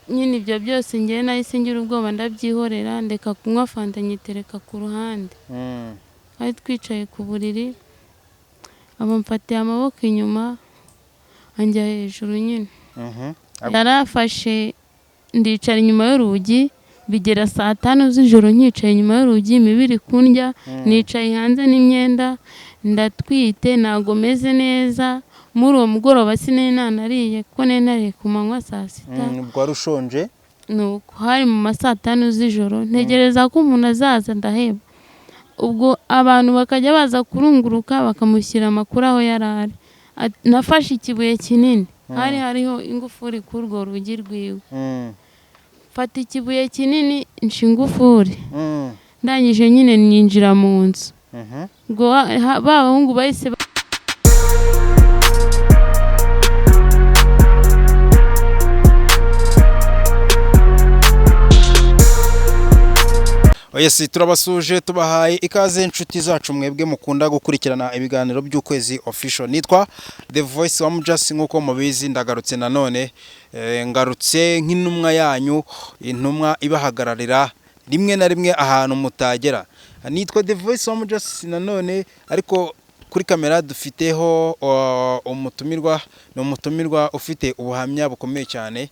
nyine ibyo byose ngewe nahise ngira ubwoba ndabyihorera ndeka kunywa fanta nyitereka ku ruhande. Ari twicaye ku buriri abamfatiye amaboko inyuma anjya hejuru nyine. Yarafashe ndicara inyuma y'urugi bigera 5:00 z'ijoro nkicaye inyuma y'urugi imibiri kundya nicaye hanze n'imyenda ndatwite nago meze neza. Muri uwo mugoroba sinari nanariye kuko nari nariye ku manywa saa sita. Ubwo warushonje? Nuko hari mu 5:00 z'ijoro ntegereza ko umuntu azaza ndaheba. Ubwo abantu bakajya baza kurunguruka bakamushyira amakuru aho yarari. Nafashe ikibuye kinini hari hariho ingufuri kurwo rugi rwiwe. Fata ikibuye kinini inshingufuri. Ndangije nyine ninjira mu nzu. Ubwo bahungu bahise Yes, turabasuje tubahaye ikaze inshuti zacu mwebwe mukunda gukurikirana ibiganiro by'ukwezi official. Nitwa The Voice wa Mujasi nkuko mubizi ndagarutse nanone ngarutse nk'intumwa yanyu, intumwa ibahagararira rimwe na rimwe ahantu mutagera. Nitwa The Voice wa Mujasi nanone ariko kuri kamera dufiteho umutumirwa ufite ubuhamya bukomeye cyane,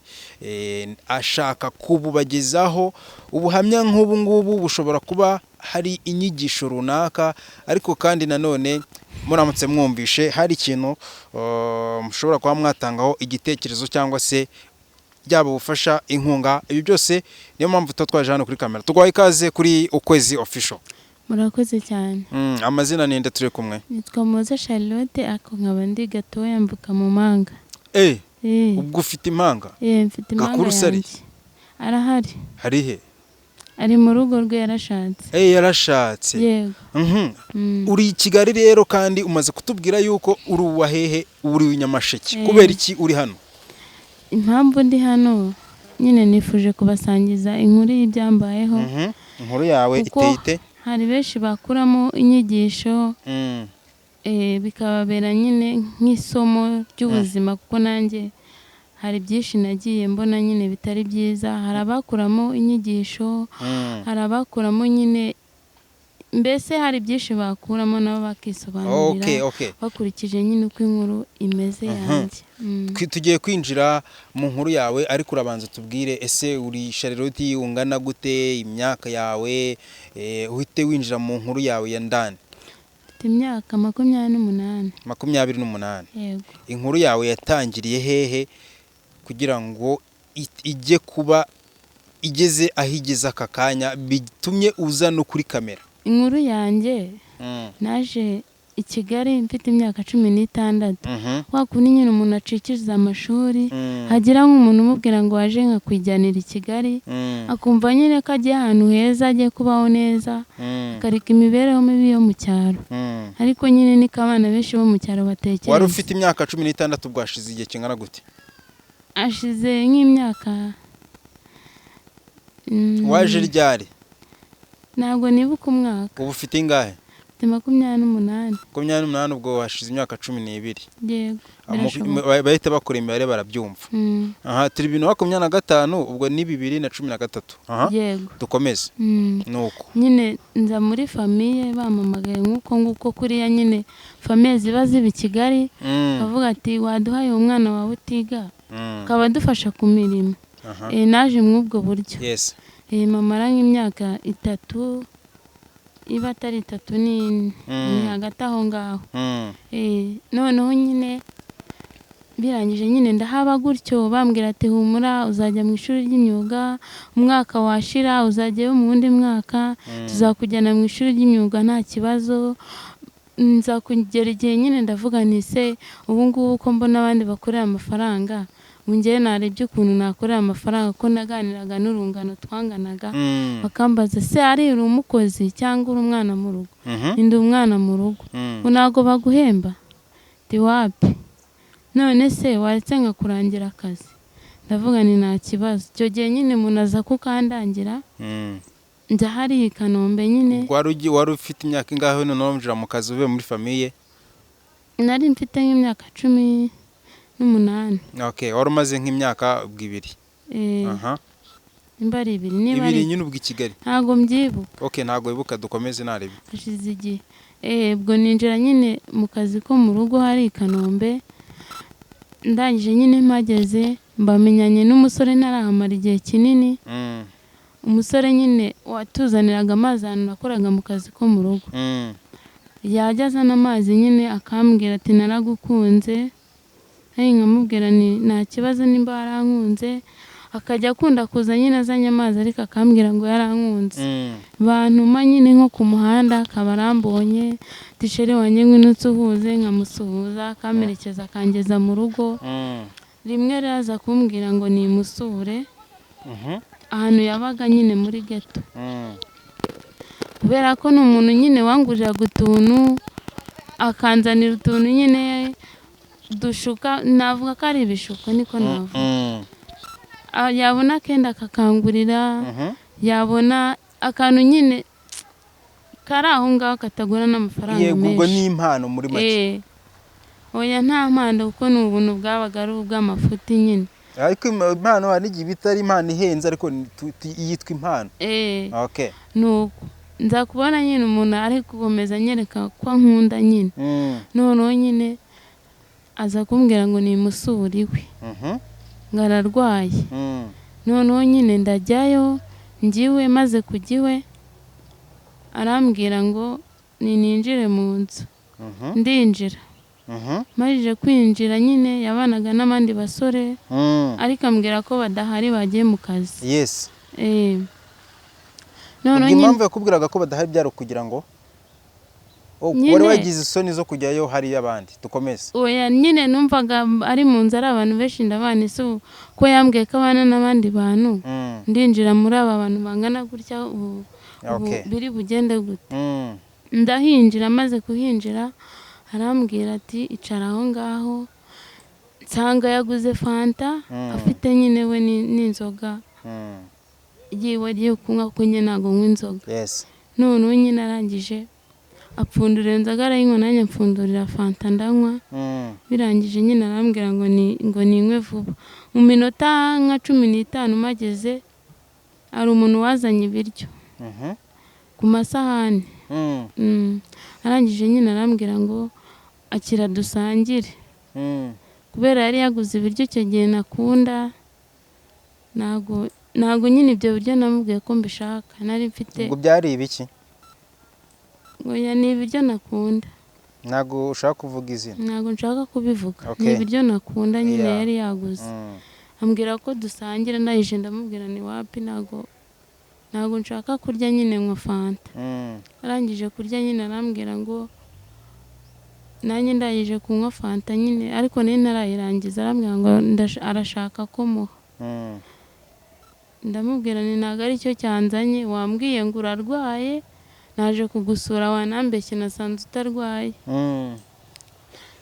ashaka kububagezaho ubuhamya nk'ubu ngubu bushobora kuba hari inyigisho runaka, ariko kandi nanone muramutse mwumvishe hari ikintu mushobora kuba mwatangaho igitekerezo cyangwa se byaba bufasha inkunga. Ibi byose niyo mpamvu tutwaje hano kuri kamera. Tugwaye ikaze kuri ukwezi official. Murakoze cyane. Amazina ninde turi kumwe? Nitwa Moza Charlotte ako nkaba ndi gatoya mvuka mu manga. Ubwo ufite impanga? Mfite impanga. Gakuru sari? Arahari. Hari he? Ari mu rugo rwe yarashatse. Yarashatse. Yego. Uri Kigali rero kandi umaze kutubwira yuko uri uwahehe, uri Nyamasheke. Kubera iki uri hano? Impamvu ndi hano nyine nifuje kubasangiza inkuru y'ibyambayeho. Inkuru yawe iteyite? Hari benshi bakuramo inyigisho bikababera nyine nk'isomo ry'ubuzima, kuko nanjye hari byinshi nagiye mbona nyine bitari byiza. Hari abakuramo inyigisho, hari abakuramo nyine mbese hari byinshi bakuramo nabo bakisobanurira bakurikije nyine uko inkuru imeze yanjye. Tugiye kwinjira mu nkuru yawe, ariko urabanza tubwire ese uri Charlotte ungana gute, imyaka yawe, uhite winjira mu nkuru yawe ya ndani. Mfite imyaka 28. 28. Yego. Inkuru yawe yatangiriye hehe kugira ngo ijye kuba igeze ahigeze aka kanya bitumye uza no kuri kamera? Inkuru yanjye naje i Kigali mfite imyaka 16. Wakundi nyine umuntu acikiza amashuri hagira nk'umuntu umubwira ngo waje nka kwijyanira i Kigali, akumva nyine ko agiye ahantu heza agiye kubaho neza, akareka imibereho mibi yo mu cyaro. Ariko nyine niko abana benshi bo mu cyaro batekereza. Wari ufite imyaka 16 bwashize igihe kingana gute? Ashize nk'imyaka Waje ryari? Ntabwo nibuka umwaka. Ubu ufite ingahe? 28. 28 ubwo washize imyaka 12. Yego. Bahita bakora imibare barabyumva. Turi 2025 ubwo ni 2013. Yego. Dukomeze. Nuko nyine nza muri famille bamamagaye nguko kuriya nyine famille ziba zibi Kigali, bavuga ati waduhaye umwana wawe utiga kaba dufasha ku mirimo. Naje mw'ubwo buryo. Yes. Mama aranga imyaka 3 iba atari 3 ni hagati aho ngaho. Noneho nyine birangije nyine ndahaba gutyo bambwira ati humura uzajya mu ishuri ry'imyuga, umwaka washira uzajyayo mu wundi mwaka, tuzakujyana mu ishuri ry'imyuga nta kibazo. Nzakugera igihe nyine ndavuga nti se ubu ngubu ko mbona abandi bakorera amafaranga, mungiye narebye ukuntu nakorera amafaranga, ko naganiraga n'urungano twanganaga bakambaza se ari uri umukozi cyangwa uri umwana mu rugo. Ndi umwana mu rugo. Unago baguhemba? Ndi wapi? None se waretse ngakurangira akazi? Ndavuga ni nta kibazo. Cyo gihe nyine munaza kukandangira. Njya hari i Kanombe nyine. Wari ufite imyaka ingahe none wamjira mu kazi uve muri famille? Nari mfite nk'imyaka 18. Wari umaze nk'imyaka 2. aha nimba ari 2 niba ibiri ari nyine ubwo i Kigali ntago mbyibuka okay ntago wibuka dukomeze narebe hashize igihe ubwo ninjira nyine mu kazi ko mu rugo hari i Kanombe ndangije nyine mpageze mbamenyanye n'umusore ntarahamara igihe kinini umusore nyine watuzaniraga amazi ahantu nakoraga mu kazi ko mu rugo yajya azana amazi nyine akambwira ati naragukunze nkamubwira ni nta kibazo nimba warankunze akajya akunda kuza nyine azanye amazi ariko akambwira ngo yarankunze bantuma nyine nko ku muhanda akaba arambonye tisheri wanjye ngwino nsuhuze nkamusuhuza akamerekeza akangeza mu rugo rimwe raza kumbwira ngo nimusure ahantu yabaga nyine muri ghetto kubera ko n'umuntu nyine wanguriraga utuntu akanzanira utuntu nyine dushuka navuga ko ari ibishuko niko navuga yabona kenda akakangurira yabona akantu nyine kari aho ngaho katagura n'amafaranga menshi yego ubwo ni impano muri make oya nta mpano kuko ni ubuntu bwabaga ari ubw'amafuti nyine ariko impano hari igihe bitari impano ihenze ariko yitwa impano okay nuko nza kubona nyine umuntu ari gukomeza nyereka ko nkunda nyine noneho nyine aza kumbwira ngo nimusure iwe ngararwaye noneho nyine ndajyayo ngiwe maze kujyiwe arambwira ngo ninjire mu nzu ndinjira majije kwinjira nyine yabanaga n'abandi basore ariko ambwira ko badahari bagiye mu kazi yes noneho nyine impamvu yakubwiraga ko badahari byaro kugira ngo wari wagize isoni zo kujyayo hari abandi dukomeze oya nyine numvaga ari mu nzu ari abantu benshi ndabana isu ko yambwiye ko abana n'abandi bantu ndinjira muri aba bantu bangana gutya ubu biri bugende gute ndahinjira maze kuhinjira arambwira ati icara aho ngaho nsanga yaguze fanta afite nyine we n'inzoga yiwe ryo kunywa ko nyine ntago nywa inzoga noneho nyine arangije apfundurira inzoga arayinywa nanjye mpfundurira fanta ndanywa birangije nyine arambwira ngo ninywe vuba mu minota nka 15 mageze ari umuntu wazanye ibiryo ku masahani arangije nyine arambwira ngo akira dusangire kubera yari yaguze ibiryo icyo gihe nakunda ntago nyine ibyo biryo namubwiye ko mbishaka nari mfite ngo byari ibiki oya ni ibiryo nakunda ntago ushaka kuvuga izina ntago nshaka kubivuga ni ibiryo nakunda nyine yari yaguze ambwira ko dusangira ndayije ndamubwira ni wapi ntago nshaka kurya nyine nka fanta arangije kurya nyine arambwira ngo nanjye ndayije kunywa fanta nyine ariko nari narayirangiza arambwira ngo arashaka ko muha ndamubwira ni ntago ari cyo cyanzanye wambwiye ngo urarwaye naje kugusura wanambeshye nasanze utarwaye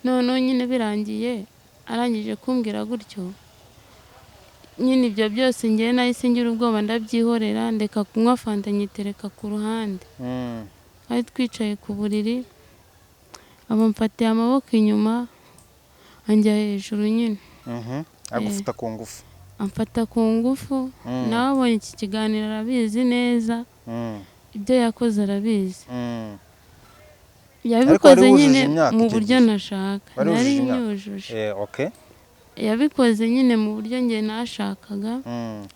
noneho nyine birangiye arangije kumbwira gutyo nyine ibyo byose ngiye nahise ngira ubwoba ndabyihorera ndeka kunywa fanta nyitereka ku ruhande ari twicaye ku buriri abamfatiye amaboko inyuma anjya hejuru nyine agufata ku ngufu amfata ku ngufu nawe abonye iki kiganiro arabizi neza ibyo yakoze arabizi yabikoze nyine mu buryo nashaka nari nyujuje yabikoze nyine mu buryo ngiye nashakaga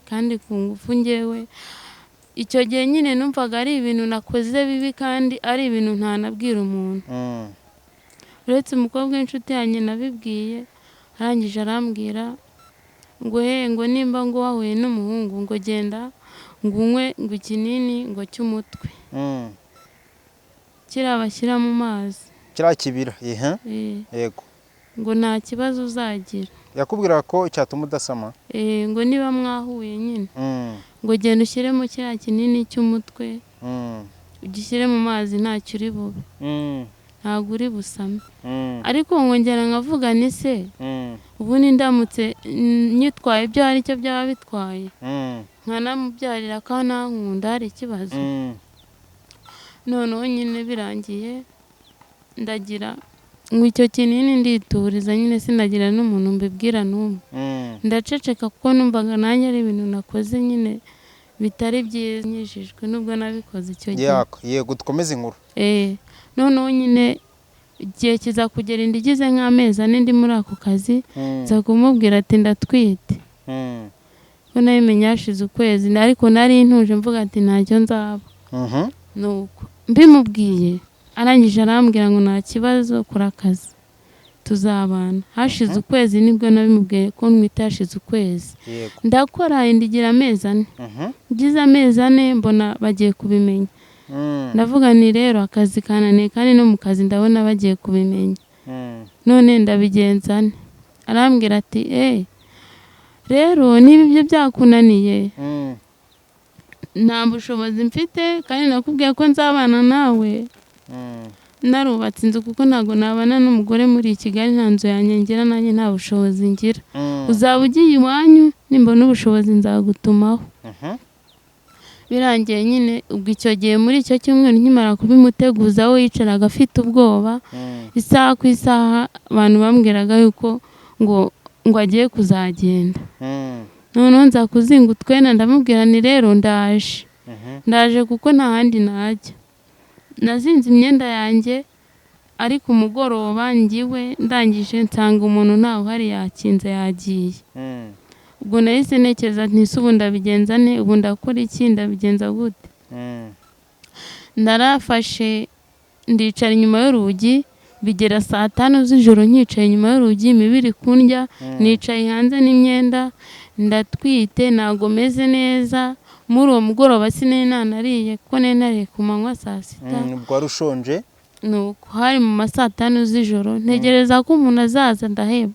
kandi ku ngufu ngewe icyo gihe nyine numvaga ari ibintu nakoze bibi kandi ari ibintu ntanabwira umuntu uretse umukobwa w'inshuti yanjye nabibwiye arangije arambwira ngo nimba ngo wahuye n'umuhungu ngo genda ngo unywe ngo ikinini ngo cy'umutwe kirabashyira mu mazi kirakibira yego ngo nta kibazo uzagira yakubwira ko cyatuma udasama ngo niba mwahuye nyine ngo genda ushyiremo kiriya kinini cy'umutwe ugishyire mu mazi ntacyo uri bube ntabwo uri busame ariko ngongera nkavuga ni se ubu ndamutse nyitwaye ibyo hari icyo byaba bitwaye nkanamubyarira ko ntankunda hari ikibazo noneho nyine birangiye ndagira ngo icyo kinini ndituriza nyine sinagira n'umuntu mbibwira n'umwe ndaceceka kuko numvaga nanjye ari ibintu nakoze nyine bitari byiza nyijijwe nubwo nabikoze icyo gihe yego dukomeze inkuru noneho nyine igihe kiza kugera indigize nk'amezi ane ndi muri ako kazi nza kumubwira ati ndatwite ko nabimenye hashize ukwezi ariko nari ntuje mvuga ati ntacyo nzaba nuko mbimubwiye arangije arambwira ngo nta kibazo kora akazi tuzabana hashize ukwezi nibwo nabimubwiye ko ntwite hashize ukwezi ndakora indigira amezi ane ngize amezi ane mbona bagiye kubimenya ndavuga ni rero akazi kananiye kandi no mu kazi ndabona bagiye kubimenya none ndabigenza ne arambwira ati rero niba ibyo byakunaniye nta bushobozi mfite kandi nakubwiye ko nzabana nawe narubatse inzu kuko ntabwo nabana n'umugore muri Kigali nta nzu yanjye ngira nanjye nta bushobozi ngira uzaba ugiye iwanyu nimbona ubushobozi nzagutumaho birangiye nyine ubwo icyo gihe muri icyo cyumweru nkimara kubimuteguza we yicaraga afite ubwoba isaha ku isaha abantu bambwiraga yuko ngo agiye kuzagenda noneho nza kuzinga utwena ndamubwira ni rero ndaje kuko nta handi najya nazinze imyenda yanjye ariko umugoroba ngiwe ndangije nsanga umuntu ntawe uhari yakinze yagiye ubwo nahise ntekereza nti ubu ndabigenza nte ubu ndakora iki ndabigenza gute narafashe ndicara inyuma y'urugi bigera saa 5 z'ijoro nkicaye inyuma y'urugi imibiri kundya nicaye hanze n'imyenda ndatwite ntago meze neza muri uwo mugoroba sinari nanariye kuko nari nariye ku manywa saa 6 ubwo wari ushonje nuko hari mu ma saa 5 z'ijoro ntegereza ko umuntu azaza ndaheba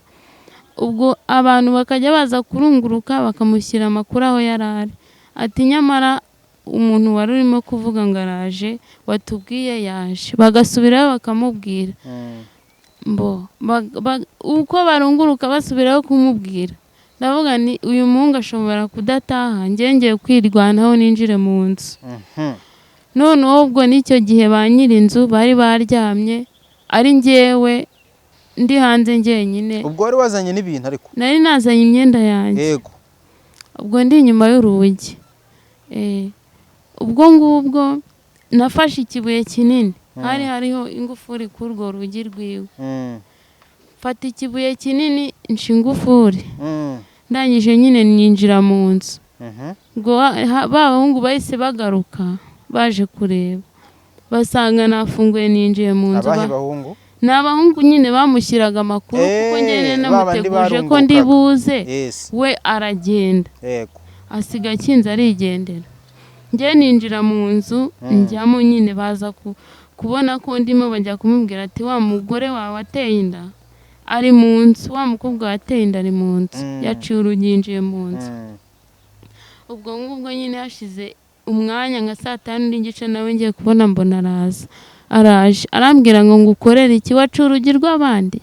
ubwo abantu bakajya baza kurunguruka bakamushyira amakuru aho yarari ati nyamara umuntu wari urimo kuvuga ngo araje watubwiye yaje bagasubirayo bakamubwira uko barunguruka basubirayo kumubwira ndavuga ni uyu muhungu ashobora kudataha ngiye kwirwanaho ninjire mu nzu noneho ubwo n'icyo gihe ba nyir'inzu bari baryamye ari njyewe ndi hanze njyenyine ubwo wari wazanye n'ibintu ariko nari nazanye imyenda yanjye yego ubwo ndi inyuma y'urugi ubwo ngubwo nafashe ikibuye kinini hari hariho ingufuri k'urwo rugi rwiwe mfata ikibuye kinini ingufuri ndangije nyine ninjira mu nzu ubwo bahungu bahise bagaruka baje kureba basanga nafunguye ninjiye mu nzu ni abahungu nyine bamushyiraga amakuru kuko nyine namuteguje ko ndi buze we aragenda asiga akinze arigendera njye ninjira mu nzu njyamo nyine baza kubona ko ndimo bajya kumubwira ati wa mugore wawe ateye inda ari mu nzu wa mukobwa wateye inda ari mu nzu yaciye urugi yinjiye mu nzu ubwo ngubwo nyine hashize umwanya nka saa 5 n'igice nawe ngiye kubona mbona araje arambwira ngo ngukorere iki wacu urugi rw'abandi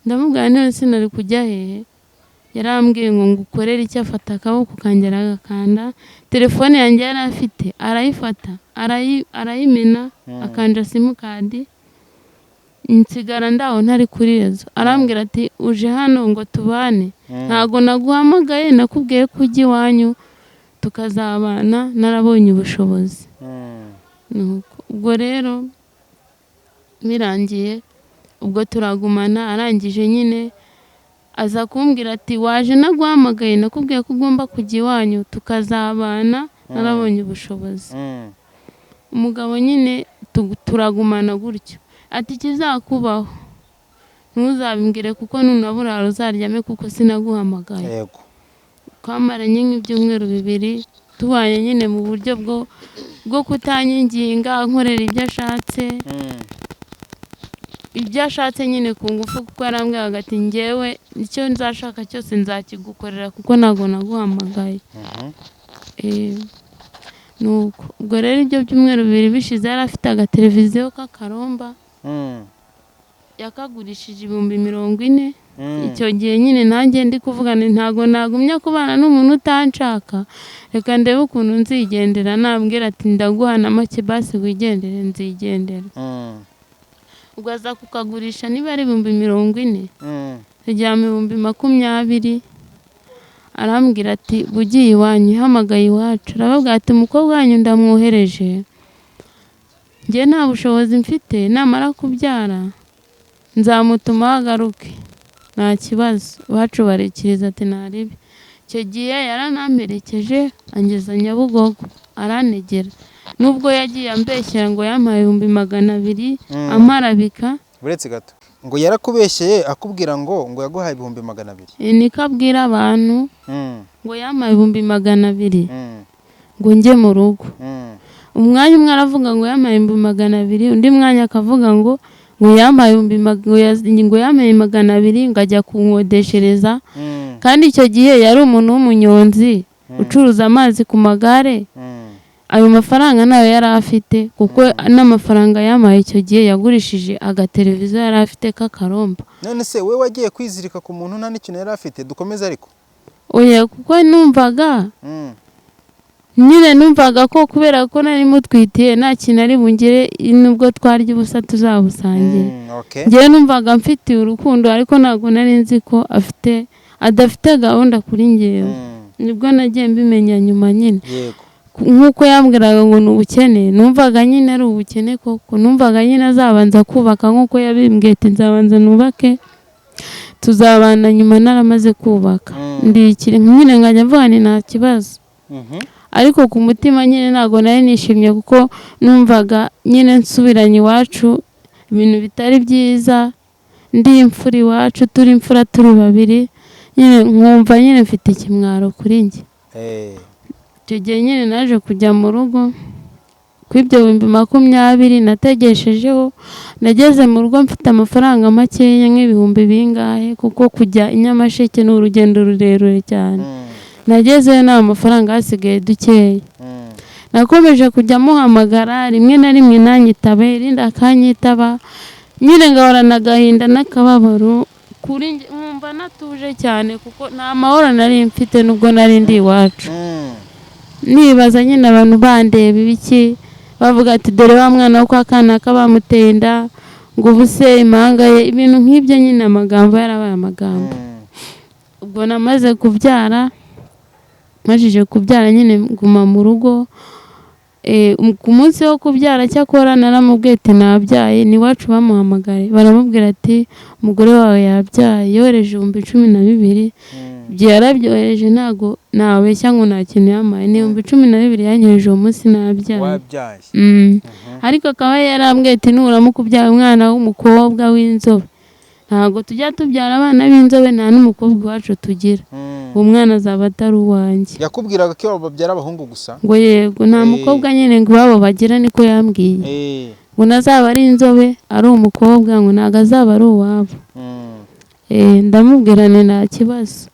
ndamubwira none sinari kujya hehe yarambwiye ngo ngukorere iki afata akaboko kangera agakanda telefone yanjye yari afite arayifata arayimena akanja simukadi nsigara ndaho ntari kuri rezo arambwira ati uje hano ngo tubane ntago naguhamagaye nakubwiye ko ujya iwanyu tukazabana narabonye ubushobozi ubwo rero birangiye ubwo turagumana arangije nyine aza kumbwira ati waje naguhamagaye nakubwiye ko ugomba kujya iwanyu tukazabana narabonye ubushobozi umugabo nyine turagumana gutyo ati kizakubaho ntuzabimbwire kuko nunabura uzaryame kuko sinaguhamagaye twamaranye nk'ibyumweru 2 tubanye nyine mu buryo bwo kutanyinginga nkorera ibyo ashatse nyine ku ngufu kuko yarambwira ati njyewe icyo nzashaka cyose nzakigukorera kuko ntago naguhamagaye nuko ubwo rero ibyo byumweru 2 bishize yari afite agateleviziyo k'akaromba yakagurishije 40,000 icyo gihe nyine nanjye ndi kuvugana ntago nagumya kubana n'umuntu utanshaka reka ndebe ukuntu nzigendera nambwira ati ndaguha na make basi wigendere nzigendera ubwo aza kukagurisha niba ari 40,000 tujya 20,000 arambwira ati bugiye iwanyu hamagaye iwacu arababwira ati umukobwa wanyu ndamwohereje njye nta bushobozi mfite namara kubyara nzamutuma agaruke nta kibazo iwacu barekiriza ati naribi icyo gihe yaranamperekeje angeza Nyabugogo aranegera nubwo yagiye ambeshyera ngo yampaye 200,000 amarabika buretse gato ngo yarakubeshyeye akubwira ngo yaguhaye 200,000 niko abwira abantu ngo yampaye 200,000 ngo njye mu rugo umwanya umwe aravuga ngo yampaye 200,000 undi mwanya akavuga ngo yampaye 200,000 ngajya kunkodeshereza kandi icyo gihe yari umuntu w'umunyonzi ucuruza amazi ku magare ayo mafaranga nayo yari afite kuko n'amafaranga yamaye icyo gihe yagurishije agateleviziyo yari afite k'akaromba none se we wagiye kwizirika ku muntu nta n'ikintu yari afite dukomeze ariko oya kuko numvaga nyine numvaga ko kubera ko nari mutwitiye nta kintu ari bungere nubwo twarya ubusa tuzabusangira njyewe numvaga mfitiye urukundo ariko ntabwo nari nzi ko adafite gahunda kuri njyewe nibwo nagiye mbimenya nyuma nyine nk'uko yambwiraga ngo ni ubukene numvaga nyine ari ubukene koko numvaga nyine azabanza kubaka nk'uko yabimbwiye ati nzabanza nubake tuzabana nyuma naramaze kubaka ndikire nyine nkajya mvuga ni nta kibazo ariko ku mutima nyine ntabwo nari nishimye kuko numvaga nyine nsubiranye iwacu ibintu bitari byiza ndi imfura iwacu turi imfura turi babiri nyine nkumva nyine mfite ikimwaro kuri njye icyo gihe nyine naje kujya mu rugo kw'ibyo 20,000 nategeshejeho nageze mu rugo mfite amafaranga makeya nk'ibihumbi bingahe kuko kujya i Nyamasheke ni urugendo rurerure cyane nagezeyo nta mafaranga hasigaye dukeya nakomeje kujya muhamagara rimwe na rimwe nanyitabe irindi akanyitaba nyine ngahorana agahinda n'akababaro kuri njye nkumva natuje cyane kuko nta mahoro nari mfite nubwo nari ndi iwacu nibaza nyine abantu bandeba ibiki bavuga ati dore wa mwana wo kwa Kanaka bamuteye inda ngo ubuse impanga ye ibintu nk'ibyo nyine amagambo yarabaye amagambo ubwo namaze kubyara majije kubyara nyine nguma mu rugo ku munsi wo kubyara cyakora naramubwiye ati nabyaye niwacu bamuhamagare baramubwira ati umugore wawe yabyaye yohereje 12,000 yarabyohereje ntago nabeshya ngo nta kintu yamaye ni 12,000 yanyohereje uwo munsi nabyaye ariko akaba yarambwiye ati nuramukubyaye umwana w'umukobwa w'inzobe ntago tujya tubyara abana b'inzobe nta n'umukobwa wacu tugira uwo mwana azaba atari uwanjye yakubwiraga ko babyara abahungu gusa ngo yego nta mukobwa nyine ngo babo bagira niko yambwiye ngo nazaba ari inzobe ari umukobwa ngo ntago azaba ari uwabo ndamubwira nta kibazo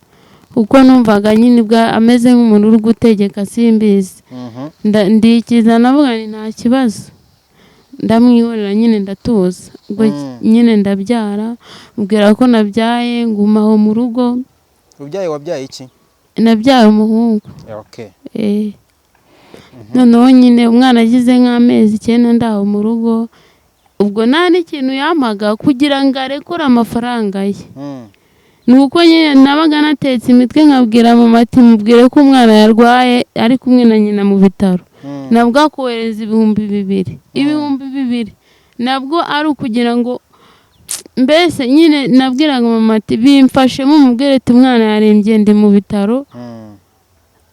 uko numvaga nyine ameze nk'umuntu uri gutegeka simbizi ndikiza navuga ni nta kibazo ndamwihorera nyine ndatuza ubwo nyine ndabyara ubwira ko nabyaye ngumaho mu rugo wabyaye iki nabyaye umuhungu noneho nyine umwana agize nk'amezi 9 ndaho mu rugo ubwo nta n'ikintu yampaga kugira ngo arekure amafaranga ye nuko nyine nabaga natetse imitwe nkabwira mama ati mubwire ko umwana yarwaye ari kumwe na nyina mu bitaro nabwo akohereza 2,000 nabwo ari ukugira ngo mbese nyine nabwiraga mama ati bimfashemo mubwire ati umwana yarembye ndi mu bitaro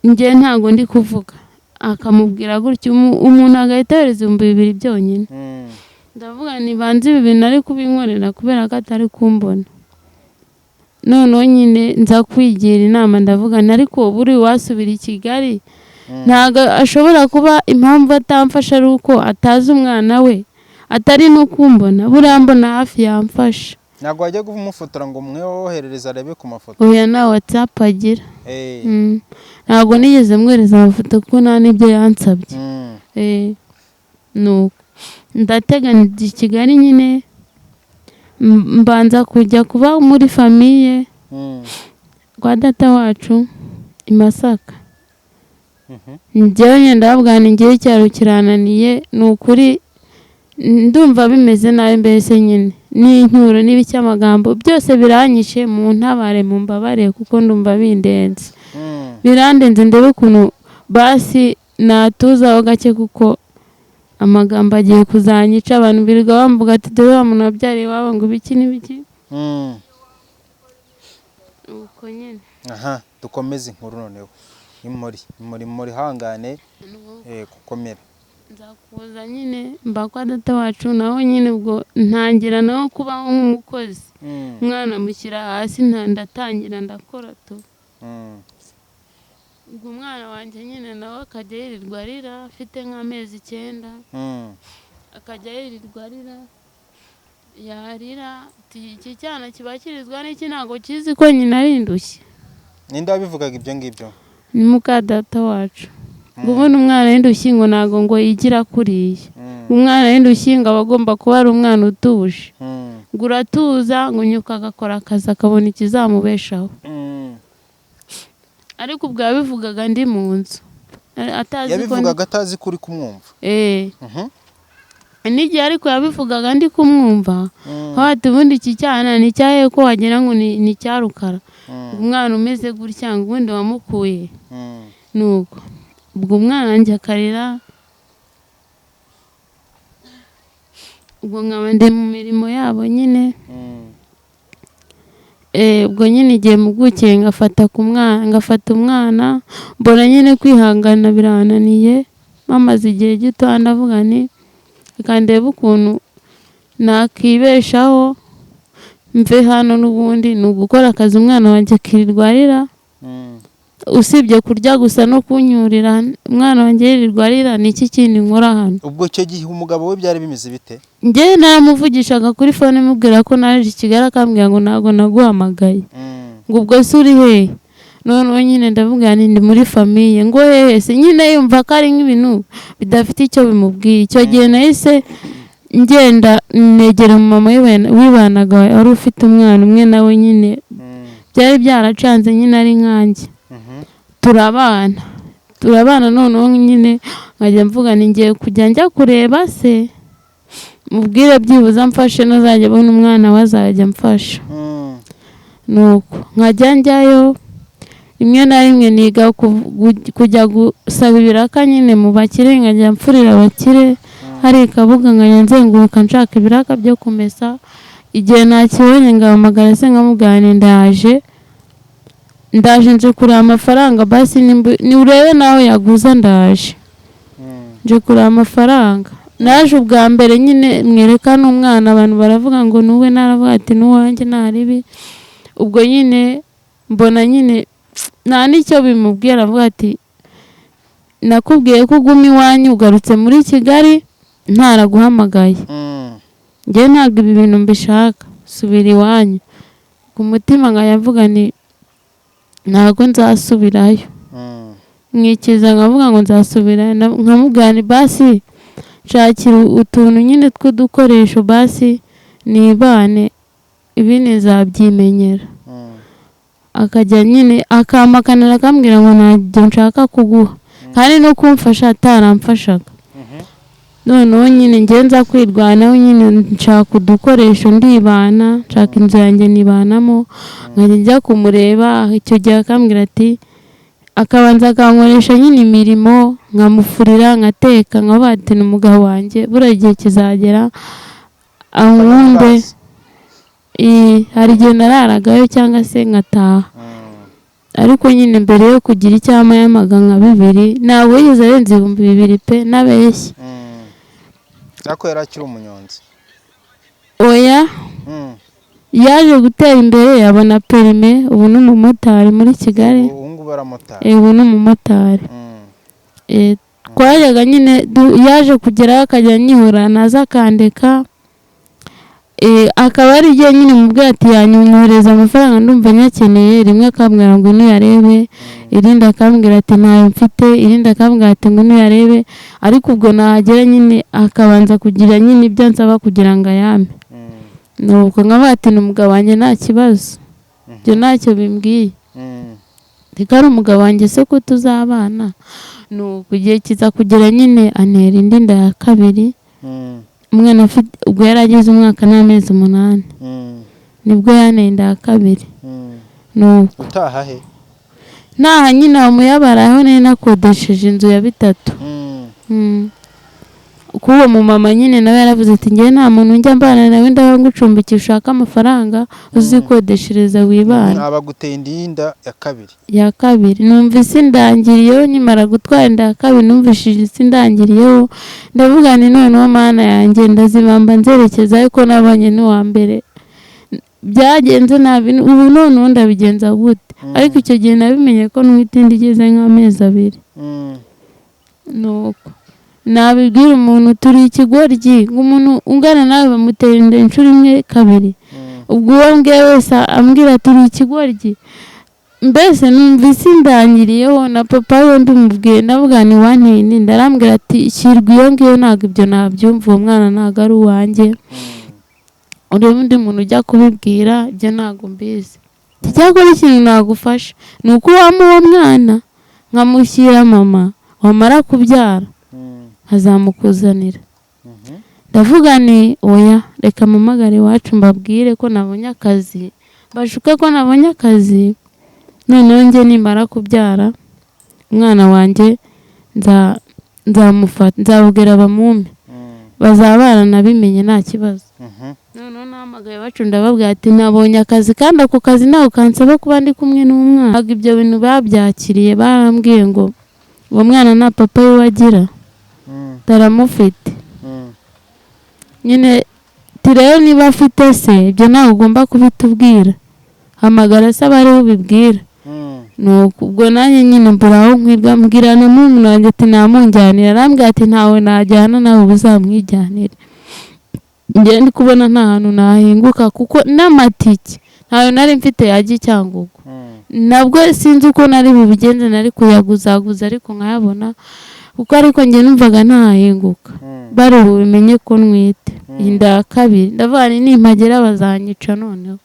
njye ntago ndi kuvuga akamubwira gutyo umuntu agahita yohereza 2,000 byonyine ndavuga ni banze ibi bintu ari kubinkorera kubera ko atari kumbona noneho nyine nza kwigira inama ndavuga ariko buri wasubira i Kigali ntago ashobora kuba impamvu atamfasha ari uko atazi umwana we atari no kumbona buriya mbona hafi yamfasha ntago wajya kumufotora ngo mwe woherereza arebe ku mafoto oya na WhatsApp agira ntago nigeze mwereza amafoto kuko nta n'ibyo yansabye nuko ndateganije i Kigali nyine mbanza kujya kuba muri famiye kwa data wacu i Masaka njyewe ndababwira ngiye cyaro kirananiye nukuri ndumva bimeze nabi mbese nyine n'inkuru n'ibiki amagambo byose biranyishe mu ntabare mu mbabare kuko ndumva bindenze birandenze ndebe ukuntu basi natuzaho gake kuko amagambo agiye kuzanyica abantu birirwa bamvuga ati dore wa muntu wabyariye iwabo ngo ibiki n'ibiki uko nyine. Aha dukomeze inkuru noneho muri hangane gukomera. Nzakuza nyine mba kwa data wacu naho nyine ubwo ntangira naho kubaho nk'umukozi umwana mushyira hasi ndatangira ndakora tu ubwo umwana wanjye nyine nawe akajya yirirwa arira afite nk'amezi 9 akajya yirirwa arira yarira iki cyana kiba kirizwa n'iki ntago kizi ko nyina ari indushyi. Ninde wabivugaga ibyo ngibyo? Ni muka data wacu. Ubona umwana w'indushyi ngo ntago ngo yigira kuriye. Umwana w'indushyi ngo abagomba kuba ari umwana utuje. Guratuza ngo nyuka agakora akazi akabona ikizamubeshaho. Ariko ubwo yabivugaga ndi mu nzu. Yabivugaga atazi kuri kumwumva. N'igihe ariko yabivugaga ndi kumwumva hati ubundi iki cyana ni cyahe ko wagira ngo ni cyarukara umwana umeze gutya ngo ubundi wamukuye nuko ubwo umwana njye akarira ubwo nkaba ndi mu mirimo yabo nyine ubwo nyine igihe mugukiye ngafata umwana mbona nyine kwihangana birananiye mamaze igihe gito ndavuga ni kandeba ukuntu nakibeshaho mve hano n'ubundi ni ugukora akazi umwana wanjye kirirwarira usibye kurya gusa no kunyurira umwana wanjye yirirwarira ni iki kindi nkora hano. Ubwo cyo gihe umugabo we byari bimeze bite? Njye naramuvugishaga kuri phone mubwira ko naje Kigali akambwira ngo nago naguhamagaye ngo ubwo suri he none nyine ndavuga ndi muri famille ngo se nyine yumva ko ari nk'ibintu bidafite icyo bimubwiye. Icyo gihe nahise ngenda negera mama wibanaga wari ufite umwana umwe nawe nyine byari byaracanze nyine ari nkanjye turabana noneho nyine nkajya mvuga ngiye kujya njya kureba se mubwire byibuza mfashe nazajya abona umwana wazajya mfasha nuko nkajya njyayo rimwe na rimwe niga kujya gusaba ibiraka nyine mu bakire nkajya mfurira abakire hari kabuga nkajya nzenguruka nshaka ibiraka byo kumesa igihe nakibonye ngahamagara se nkamugane ndaje nje kureba amafaranga basi ni urebe nawe yaguza ndaje nje kureba amafaranga naje ubwa mbere nyine mwerekana umwana abantu baravuga ngo nuwe naravuga ati nuwanjye ntaribi ubwo nyine mbona nyine nta nicyo bimubwira avuga ati nakubwiye ko uguma iwanyu ugarutse muri Kigali ntaraguhamagaye njye ntabwo ibi bintu mbishaka subira iwanyu ku mutima ngayavuga ni ntago nzasubirayo mwikiza nkavuga ngo nzasubirayo nkamubwira basi nshakira utuntu nyine tw'udukoresho basi nibane ibindi nzabyimenyera akajya nyine akamakanira akambwira ngo ntabyo nshaka kuguha kandi no kumfasha ataramfashaga noneho nyine ngenza kwirwanaho nyine nshaka udukoresho ndibana nshaka inzu yanjye nibanamo nkajya njya kumureba icyo gihe akambwira ati akabanza akankoresha nyine imirimo nkamufurira nkateka nkavuga ati n'umugabo wanjye buriya igihe kizagera ahunde hari igihe nararagayo cyangwa se nkataha ariko nyine mbere yo kugira icyama y'amaga nka 2 ntabwo yigeze arenza 2,000 pe nabeshye Ako yari akiri umunyonzi oya yaje gutera imbere yabona perime ubu n'umumotari muri Kigali ubu baramotari ubu n'umumotari twajyaga nyine yaje kugeraho akajya nyihura naza akandeka akaba ari igihe nyine mubwira ati yanyohereza amafaranga ndumva nyakeneye rimwe akambwira ngo nuyarebe irindi akambwira ati ntayo mfite irindi akambwira ati ngo nuyarebe ariko ubwo nahagera nyine akabanza kugira nyine ibyo nsaba kugira ngo ayame nuko nkaba ati n'umugabo wanjye nta kibazo byo ntacyo bimbwiye reka ari umugabo wanjye se ko tuzabana nuko igihe kiza kugera nyine antera indi nda ya 2 umwana afite ubwo yaragize umwaka n'amezi 8 nibwo yaneye inda ya kabiri. Nuko utaha he naha nyine amuyabaraho nari nakodesheje inzu ya 3. Kuko mu mama nyine nawe yaravuze ati ngiye nta muntu njya mbana nawe ndabangucumbikira ushaka amafaranga uzikodeshereza wibana. abaguteye inda ya kabiri numvise indangiriyeho nyimara gutwara inda ya kabiri numvishije indangiriyeho ndavuga ni none Mana yanjye ndazibamba nzerekeza ariko nabanye n'uwa mbere byagenze nabi ubu none ndabigenza gute. Ariko icyo gihe nabimenye ko n'itindi igeze nk'amezi 2. Nuko nabibwira umuntu turi ikigoryi umuntu ungana nawe bamutera inda inshuro imwe kabiri. Ubwo uwo mbwe wese ambwira turi ikigoryi mbese numvise indangiriyeho na papa we ndumubwiye ndavuga ni wanteye inda arambwira ati shirwa iyo ngiyo ntabwo ibyo nabyumva uwo mwana ntabwo ari uwanjye. Urebe undi muntu ujya kubibwira ibyo ntabwo mbizi. Cyakora ikintu nagufasha ni uko wama uwo mwana nkamushyira mama wamara kubyara azamukuzanira. Ndavuga ni oya reka mamagare iwacu mbabwire ko nabonye akazi bashuke ko nabonye akazi noneho njye nimara kubyara umwana wanjye nzamufata nzabubwira abamume bazabana nabimenye nta kibazo. Noneho namagaye iwacu ndababwira ati nabonye akazi kandi ako kazi nawe kansaba kuba ndi kumwe n'umwana. Ntabwo ibyo bintu babyakiriye barambwiye ngo uwo mwana nta papa we wagira taramufite nyine tireo niba afite se ibyo nawe ugomba kubitubwira hamagara se abari ubibwira. Nuko ubwo nanjye nyine mburaho nkwirwa mbwirana n'umuntu wanjye ati namunjyanira arambwira ati ntawe najyana nawe uzamwijyanire. Njye ndi kubona nta hantu nahinguka kuko n'amatike ntayo nari mfite yajya Cyangugu. Nabwo sinzi uko nari bubigenze nari kuyaguzaguza ariko nkayabona kuko ariko njye numvaga ntahinguka bari bubimenye ko nwite inda ya kabiri. Ndavuga ni nimpagera bazanyica noneho.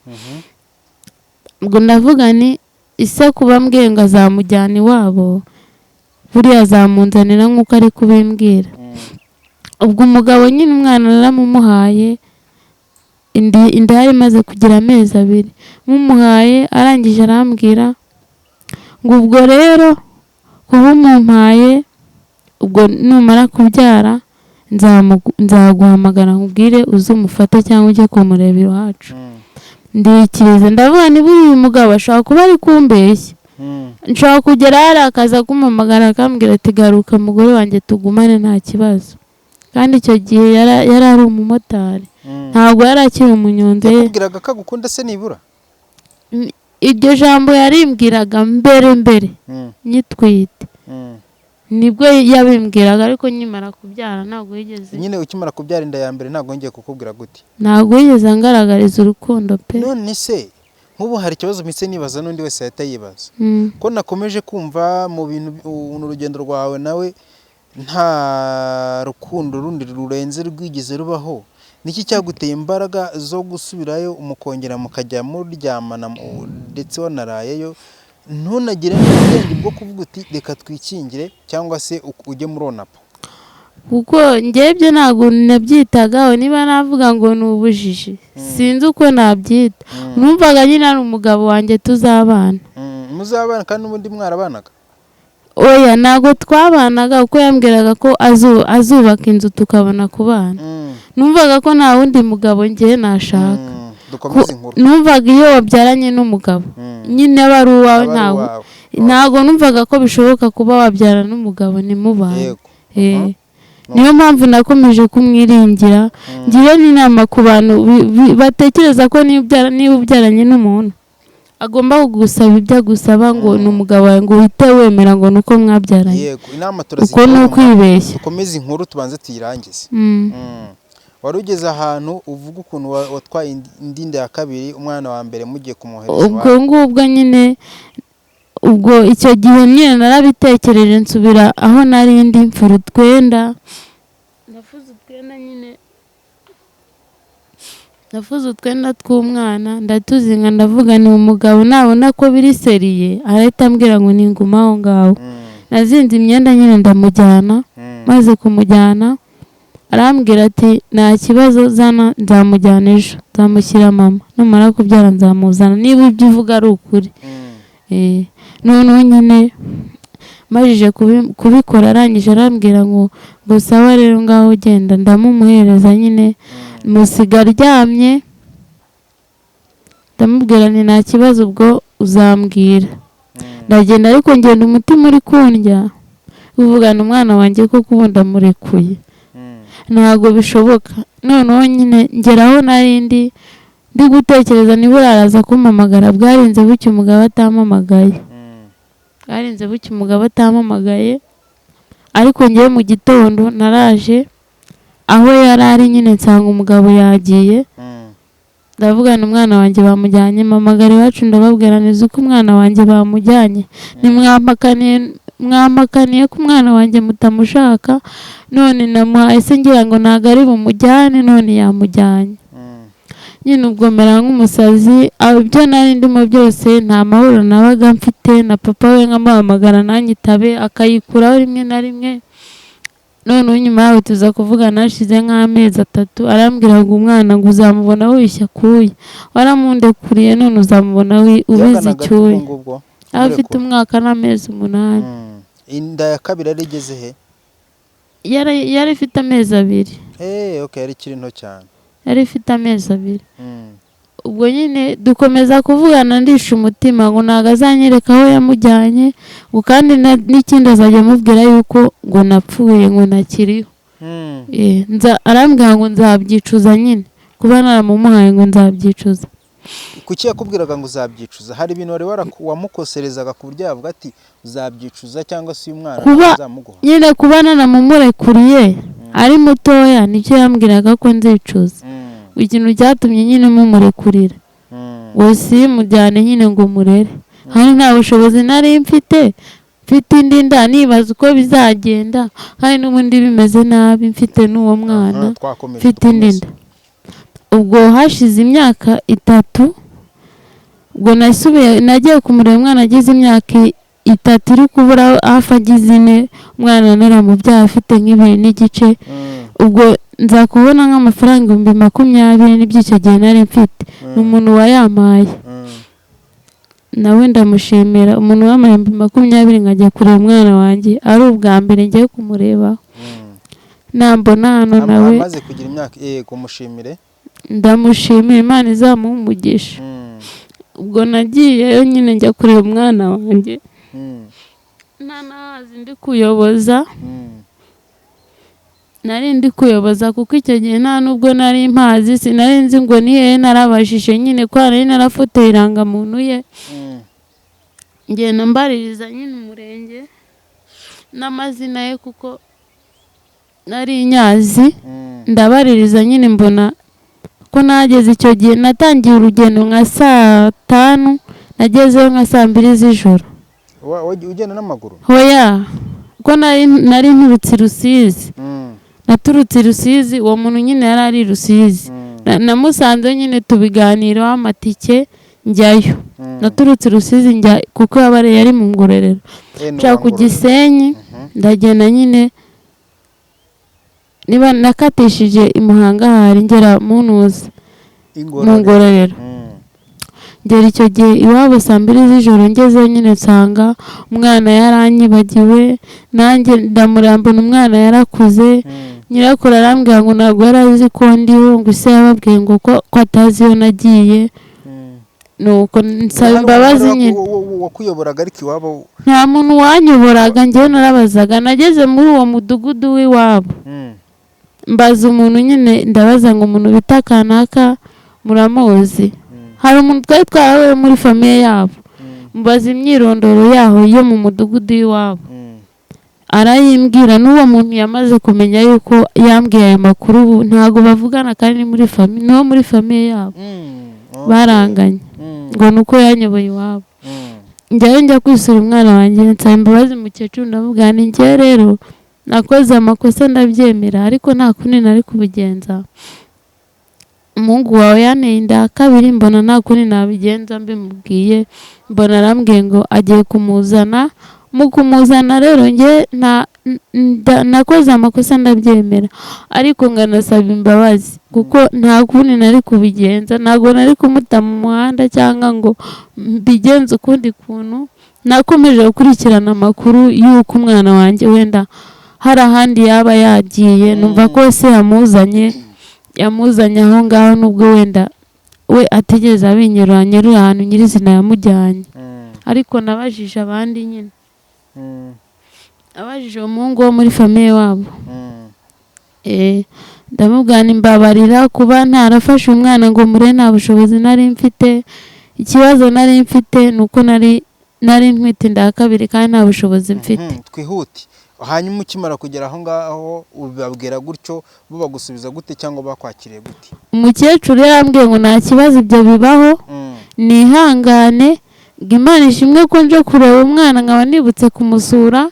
Ubwo ndavuga ni ise kuba mbwiye ngo azamujyana iwabo buriya azamunzanira nk'uko ari kubimbwira. Ubwo umugabo nyine umwana naramumuhaye inda yari imaze kugira amezi 2 mumuhaye arangije arambwira ngo ubwo rero kuba umumpaye ubwo numara kubyara nzaguhamagara nkubwire uzumufate cyangwa ujye kumureba iwacu. Ndikiriza ndavuga ni buri mugabo ashaka kuba ari kumbeshya. Nshaka kugera hari akaza kumamagara akambwira ati garuka mugore wanjye tugumane nta kibazo. Kandi icyo gihe yari ari umumotari ntabwo yari akiri umunyonzi. Yakubwiraga ko agukunda se nibura? Iryo jambo yarimbwiraga mbere nyitwite nibwo yabimbwiraga ariko nyimara kubyara ntabwo yigeze. Nyine ukimara kubyara inda ya mbere ntabwo ngiye kukubwira gute? Ntabwo yigeze ngaragariza urukundo pe. None se nk'ubu hari ikibazo mise nibaza n'undi wese yahita yibaza ko nakomeje kumva mu bintu urugendo rwawe nawe nta rukundo rundi rurenze rwigize rubaho. Niki cyaguteye imbaraga zo gusubirayo umukongera mukajya muryamana ndetse wanarayeyo ntunagire n'ubwenge bwo kuvuga uti reka twikingire cyangwa se ujye muronapa? Kuko njye byo ntabwo nabyitagaho niba navuga ngo nubujije sinzi uko nabyita. Numvaga nyine ari umugabo wanjye tuzabana. Muzabana kandi ubundi mwarabanaga? Oya ntabwo twabanaga uko yambwiraga ko azubaka inzu tukabona kubana. Numvaga ko nta wundi mugabo njye nashaka. Numvaga iyo wabyaranye n'umugabo nyine bari uwawe ntabwo numvaga ko bishoboka kuba wabyara n'umugabo nimubane. Niyo mpamvu nakomeje kumwiringira ngiye n'inama ku bantu batekereza ko niba ubyaranye n'umuntu agomba kugusaba ibyo agusaba ngo ni umugabo wawe ngo uhite wemera ngo nuko mwabyaranye. Yego inama turazigira uko ni ukwibeshya. Dukomeze inkuru tubanze tuyirangize. Wari ugeze ahantu uvuga ukuntu watwaye indinda ya kabiri umwana wa mbere mugiye kumuhereza. Ubwo ngubwo nyine ubwo icyo gihe nyine narabitekereje nsubira aho nari ndi mfura utwenda. Nafuze utwenda tw'umwana ndatuzinga ndavuga ni umugabo nabona ko biri seriye arahita ambwira ngo ninguma aho ngaho. Nazinze imyenda nyine ndamujyana maze kumujyana arambwira ati nta kibazo zana nzamujyana ejo nzamushyira mama numara kubyara nzamuzana niba ibyo uvuga ari ukuri. Noneho nyine majije kubikora arangije arambwira ngo sawa rero ngaho genda ndamumuhereza nyine musiga aryamye ndamubwira nti nta kibazo ubwo uzambwira. Ndagenda ariko ngenda umutima uri kundya uvugana umwana wanjye ko kubunda murekuye ntabwo bishoboka. Noneho nyine ngeraho narindi ndi gutekereza niba araza kumpamagara bwarinze bucya umugabo atampamagaye ariko ngiye mu gitondo naraje aho yari ari nyine nsanga umugabo yagiye. Ndavugana umwana wanjye bamujyanye mpamagara iwacu ndababwira neza uko umwana wanjye bamujyanye mwampakaniye ko umwana wanjye mutamushaka none namuhaye se ngira ngo ntabwo ari bumujyane none yamujyanye. Nyine ubwo mera nk'umusazi ibyo nari ndimo byose nta mahoro nabaga mfite na papa we nkamuhamagara nanyitabe akayikuraho rimwe na rimwe. Noneho nyuma yaho tuza kuvugana hashize nk'amezi 3 arambwira ngo umwana ngo uzamubona wishya kuye waramundekuriye none uzamubona ubizi icyuye. Afite umwaka n'amezi 8. Inda ya kabiri yarigeze he? Yari ifite amezi 2. Okay, yari kiri nto cyane. Yari ifite amezi 2. Ubwo nyine dukomeza kuvugana ndisha umutima ngo ntago azanyereka aho yamujyanye ngo kandi n'ikindi azajya mubwira yuko ngo napfuye ngo nakiriho. Arambwira ngo nzabyicuza nyine kuba naramumuhaye ngo nzabyicuza. Kuki yakubwiraga ngo uzabyicuza? Hari ibintu wari wamukoserezaga ku buryo yavuga ati uzabyicuza cyangwa se uyu mwana uzamuguha? Nyine kuba naramumurekuriye ari mutoya nicyo yambwiraga ko nzicuza. Ikintu cyatumye nyine mumurekurira ngo simujyane nyine ngo murere hari nta bushobozi nari mfite indi nda nibaza uko bizagenda hari n'ubundi bimeze nabi mfite n'uwo mwana mfite indi nda. Ubwo hashize imyaka 3 ubwo nagiye kumureba umwana agize imyaka 3 iri kubura hafi agize 4 umwana naramubyaye afite nk'ibiri n'igice. Ubwo nza kubona nk'amafaranga 20,000 n'iby'icyo gihe nari mfite n'umuntu wayampaye nawe ndamushimira umuntu w'amaye 20,000 nkajya kureba umwana wanjye ari ubwa mbere ngiye kumureba nambona hano nawe amaze kugira imyaka kumushimire ndamushimira Imana izamuha umugisha. Ubwo nagiyeyo nyine njya kureba umwana wanjye nanahazi ndi kuyoboza nari ndi kuyoboza kuko icyo gihe nta nubwo nari mpazi sinari nzi ngo ni hehe narabajije nyine ko nari narafoteye irangamuntu ye ngenda mbaririza nyine umurenge n'amazina ye kuko nari nyazi ndabaririza nyine mbona ko nageze icyo gihe natangiye urugendo nka 5 nagezeyo nka 2 z'ijoro. Ugenda n'amaguru? Hoya ko nari nturutse Rusizi. Naturutse Rusizi uwo muntu nyine yari ari Rusizi. Namusanze nyine tubiganiraho amatike njyayo. Naturutse Rusizi njya kuko yari mu Ngororero. Nca ku Gisenyi ndagenda nyine niba nakatishije imuhanga hari ngera mu Ntuzi mu Ngororero. Ngera icyo gihe iwabo 2 z'ijoro ngeze nyine nsanga umwana yaranyibagiwe nanjye ndamurambona umwana yarakuze. Nyirakuru arambwira ngo ntabwo yari azi ko ndiho ngo ise yababwiye ngo ko atazi iyo nagiye nuko nsaba imbabazi nyine. Wakuyoboraga ariko iwabo nta muntu wanyoboraga njyewe narabazaga nageze muri uwo mudugudu w'iwabo mbaza umuntu nyine ndabaza ngo umuntu bita kanaka muramuzi? Hari umuntu twari twarahuye muri famiye yabo mbaza imyirondoro yaho yo mu mudugudu w'iwabo arayimbwira n'uwo muntu yamaze kumenya yuko yambwiye ayo makuru ntago bavugana kandi muri famiye no muri famiye yabo baranganye ngo nuko yanyoboye iwabo. Njya kwisura umwana wanjye nsaba imbabazi mukecuru ndamubwira ni njye rero nakoze amakosa ndabyemera ariko nta kundi nari kubigenza. Umuhungu wawe yaneye inda 2 mbona nta kundi nabigenza mbimubwiye mbona arambwiye ngo agiye kumuzana mu kumuzana rero njye nakoze amakosa ndabyemera, ariko nganasaba imbabazi kuko nta kundi nari kubigenza, ntabwo nari kumuta mu muhanda cyangwa ngo mbigenze ukundi kuntu. Nakomeje gukurikirana amakuru y'uko umwana wanjye wenda hari ahandi yaba yagiye, numva ko se yamuzanye aho ngaho, nubwo wenda we ategereza abinyuranye ahantu nyirizina yamujyanye. Ariko nabajije abandi nyine, abajije umuhungu wo muri famiye wabo, ndamubwira mbabarira kuba ntarafashe umwana ngo mure, nta bushobozi nari mfite. Ikibazo nari mfite ni uko nari ntwite inda ya kabiri kandi nta bushobozi mfite. Twihute, hanyuma ukimara kugera aho ngaho ubabwira gutyo, bo bagusubiza gute cyangwa bakwakiriye gute? Umukecuru yarambwiye ngo nta kibazo, ibyo bibaho, nihangane, ngo Imana ishimwe ko nje kureba umwana nkaba nibutse kumusura,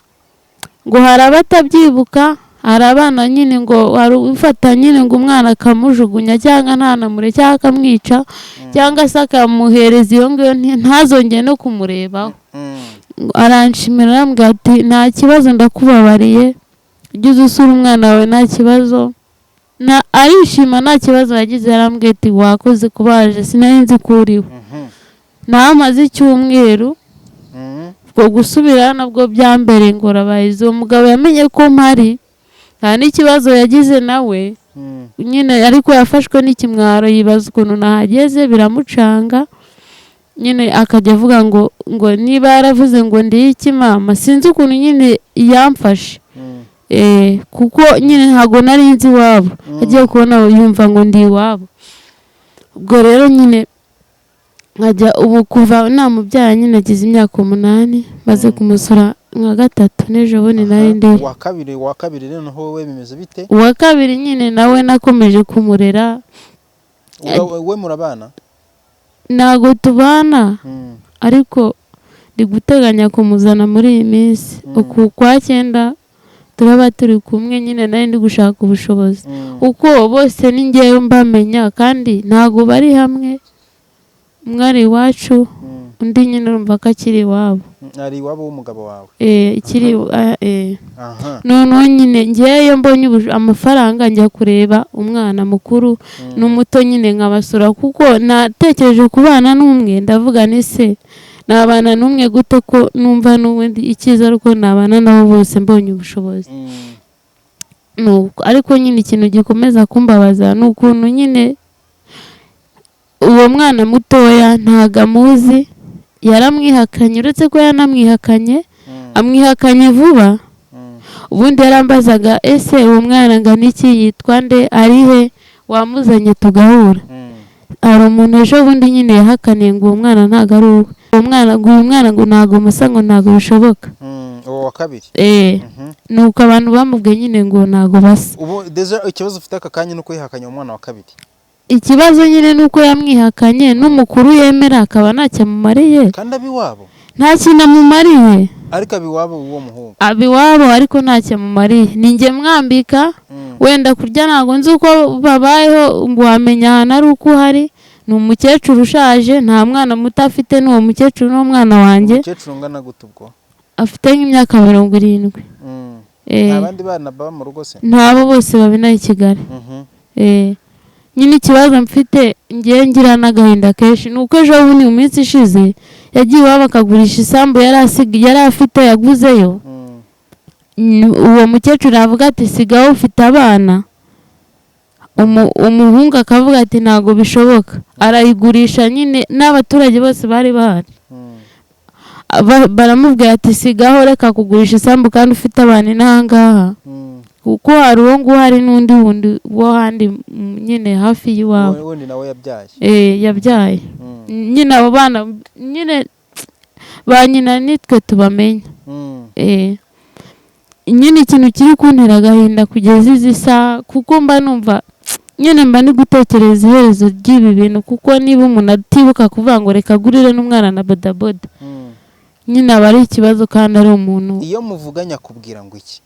ngo hari abatabyibuka, hari abana nyine ngo hari ufata nyine ngo umwana akamujugunya cyangwa ntanamure cyangwa akamwica cyangwa se akamuhereza iyo ngiyo ntazongere no kumurebaho. Aranshimira arambwira ati nta kibazo, ndakubabariye, ujye usura umwana wawe nta kibazo. Arishima nta kibazo yagize, arambwira ati wakoze kubaje, sinari nzi ko uriho. Namaze icyumweru ubwo gusubira nabwo byambere ngorabahize. Uwo mugabo yamenye ko mpari, nta n'ikibazo yagize nawe nyine, ariko yafashwe n'ikimwaro, yibaza ukuntu nahageze, biramucanga nyine, akajya avuga ngo niba yaravuze ngo ndi iki mama, sinzi ukuntu nyine yamfashe, kuko nyine ntabwo nari nzi iwabo, agiye kubona yumva ngo ndi iwabo. Ubwo rero nyine nkajya ubu kuva namubyara nyine nagize imyaka 8, maze kumusura nka gatatu, n'ejo bundi nari ndi uwa kabiri rero wowe bimeze bite? Uwa kabiri nyine nawe nakomeje kumurera. We murabana? Ntago tubana, ariko ndi guteganya kumuzana muri iyi minsi. Uku kwa 9 turaba turi kumwe, nyine nari ndi gushaka ubushobozi, uko bose ni ngewe mbamenya kandi ntago bari hamwe. Mwari iwacu, undi nyine urumva ko akiri iwabo. Ari iwabo w'umugabo wawe? Ikiri noneho nyine ngewe mbonye amafaranga njya kureba umwana mukuru n'umuto nyine nkabasura, kuko natekereje kubana n'umwe, ndavuga nese nabana n'umwe gute ko numva n'ubundi icyiza ariko nabana nabo bose mbonye ubushobozi. Ariko nyine ikintu gikomeza kumbabaza ni ukuntu nyine uwo mwana mutoya ntago amuzi, yaramwihakanye, uretse ko yanamwihakanye, amwihakanye vuba. Ubundi yarambazaga ese uwo mwana ngana iki, yitwa nde, arihe, wamuzanye tugahura. Hari umuntu ejo bundi nyine yahakaniye ngo uwo mwana ntago ari uwe, uwo mwana ngo ntago musa, ngo ntago bishoboka. Uwo wa kabiri? Nuko abantu bamubwiye nyine ngo ntago basa. Ubu deja ikibazo ufite aka kanya nuko yihakanye umwana wa kabiri? Ikibazo nyine nuko yamwihakanye, n'umukuru yemera akaba ntacyamumariye. Kandi abiwabo nta kintu amumariye. Ariko abiwabo uwo muhungu? Abiwabo ariko ntacyamumariye. Ninjye mwambika, wenda kurya ntago nzi uko babayeho, ngo wamenya ahantu ari uko uhari. Ni umukecuru ushaje, nta mwana muto afite, n'uwo mukecuru n'umwana wanjye. Umukecuru ungana gute ubwo? Afite nk'imyaka 70. Abandi bana baba mu rugo se? Ntabo bose babina i Kigali. Nyine ikibazo mfite ngiye ngira n'agahinda kenshi, nuko ejo bundi mu minsi ishize yagiye iwabo akagurisha isambu yari afite yaguzeyo. Uwo mukecuru avuga ati sigaho ufite abana, umuhungu akavuga ati ntago bishoboka, arayigurisha nyine, n'abaturage bose bari bahari. Baramubwira ati sigaho, reka kugurisha isambu kandi ufite abana n'ahangaha, kuko hari uwo nguwo hari n'undi wundi wo handi nyine hafi y'iwabo. Wundi nawe yabyaye? Yabyaye. Nyine abo bana nyine ba nyina nitwe tubamenya. Nyine ikintu kiri kuntera agahinda kugeza izi saha, kuko mba numva nyine mba ni gutekereza iherezo ry'ibi bintu, kuko niba umuntu atibuka kuvuga ngo reka gurire n'umwana na bodaboda, nyine aba ari ikibazo kandi ari umuntu. Iyo muvuganye akubwira ngo iki?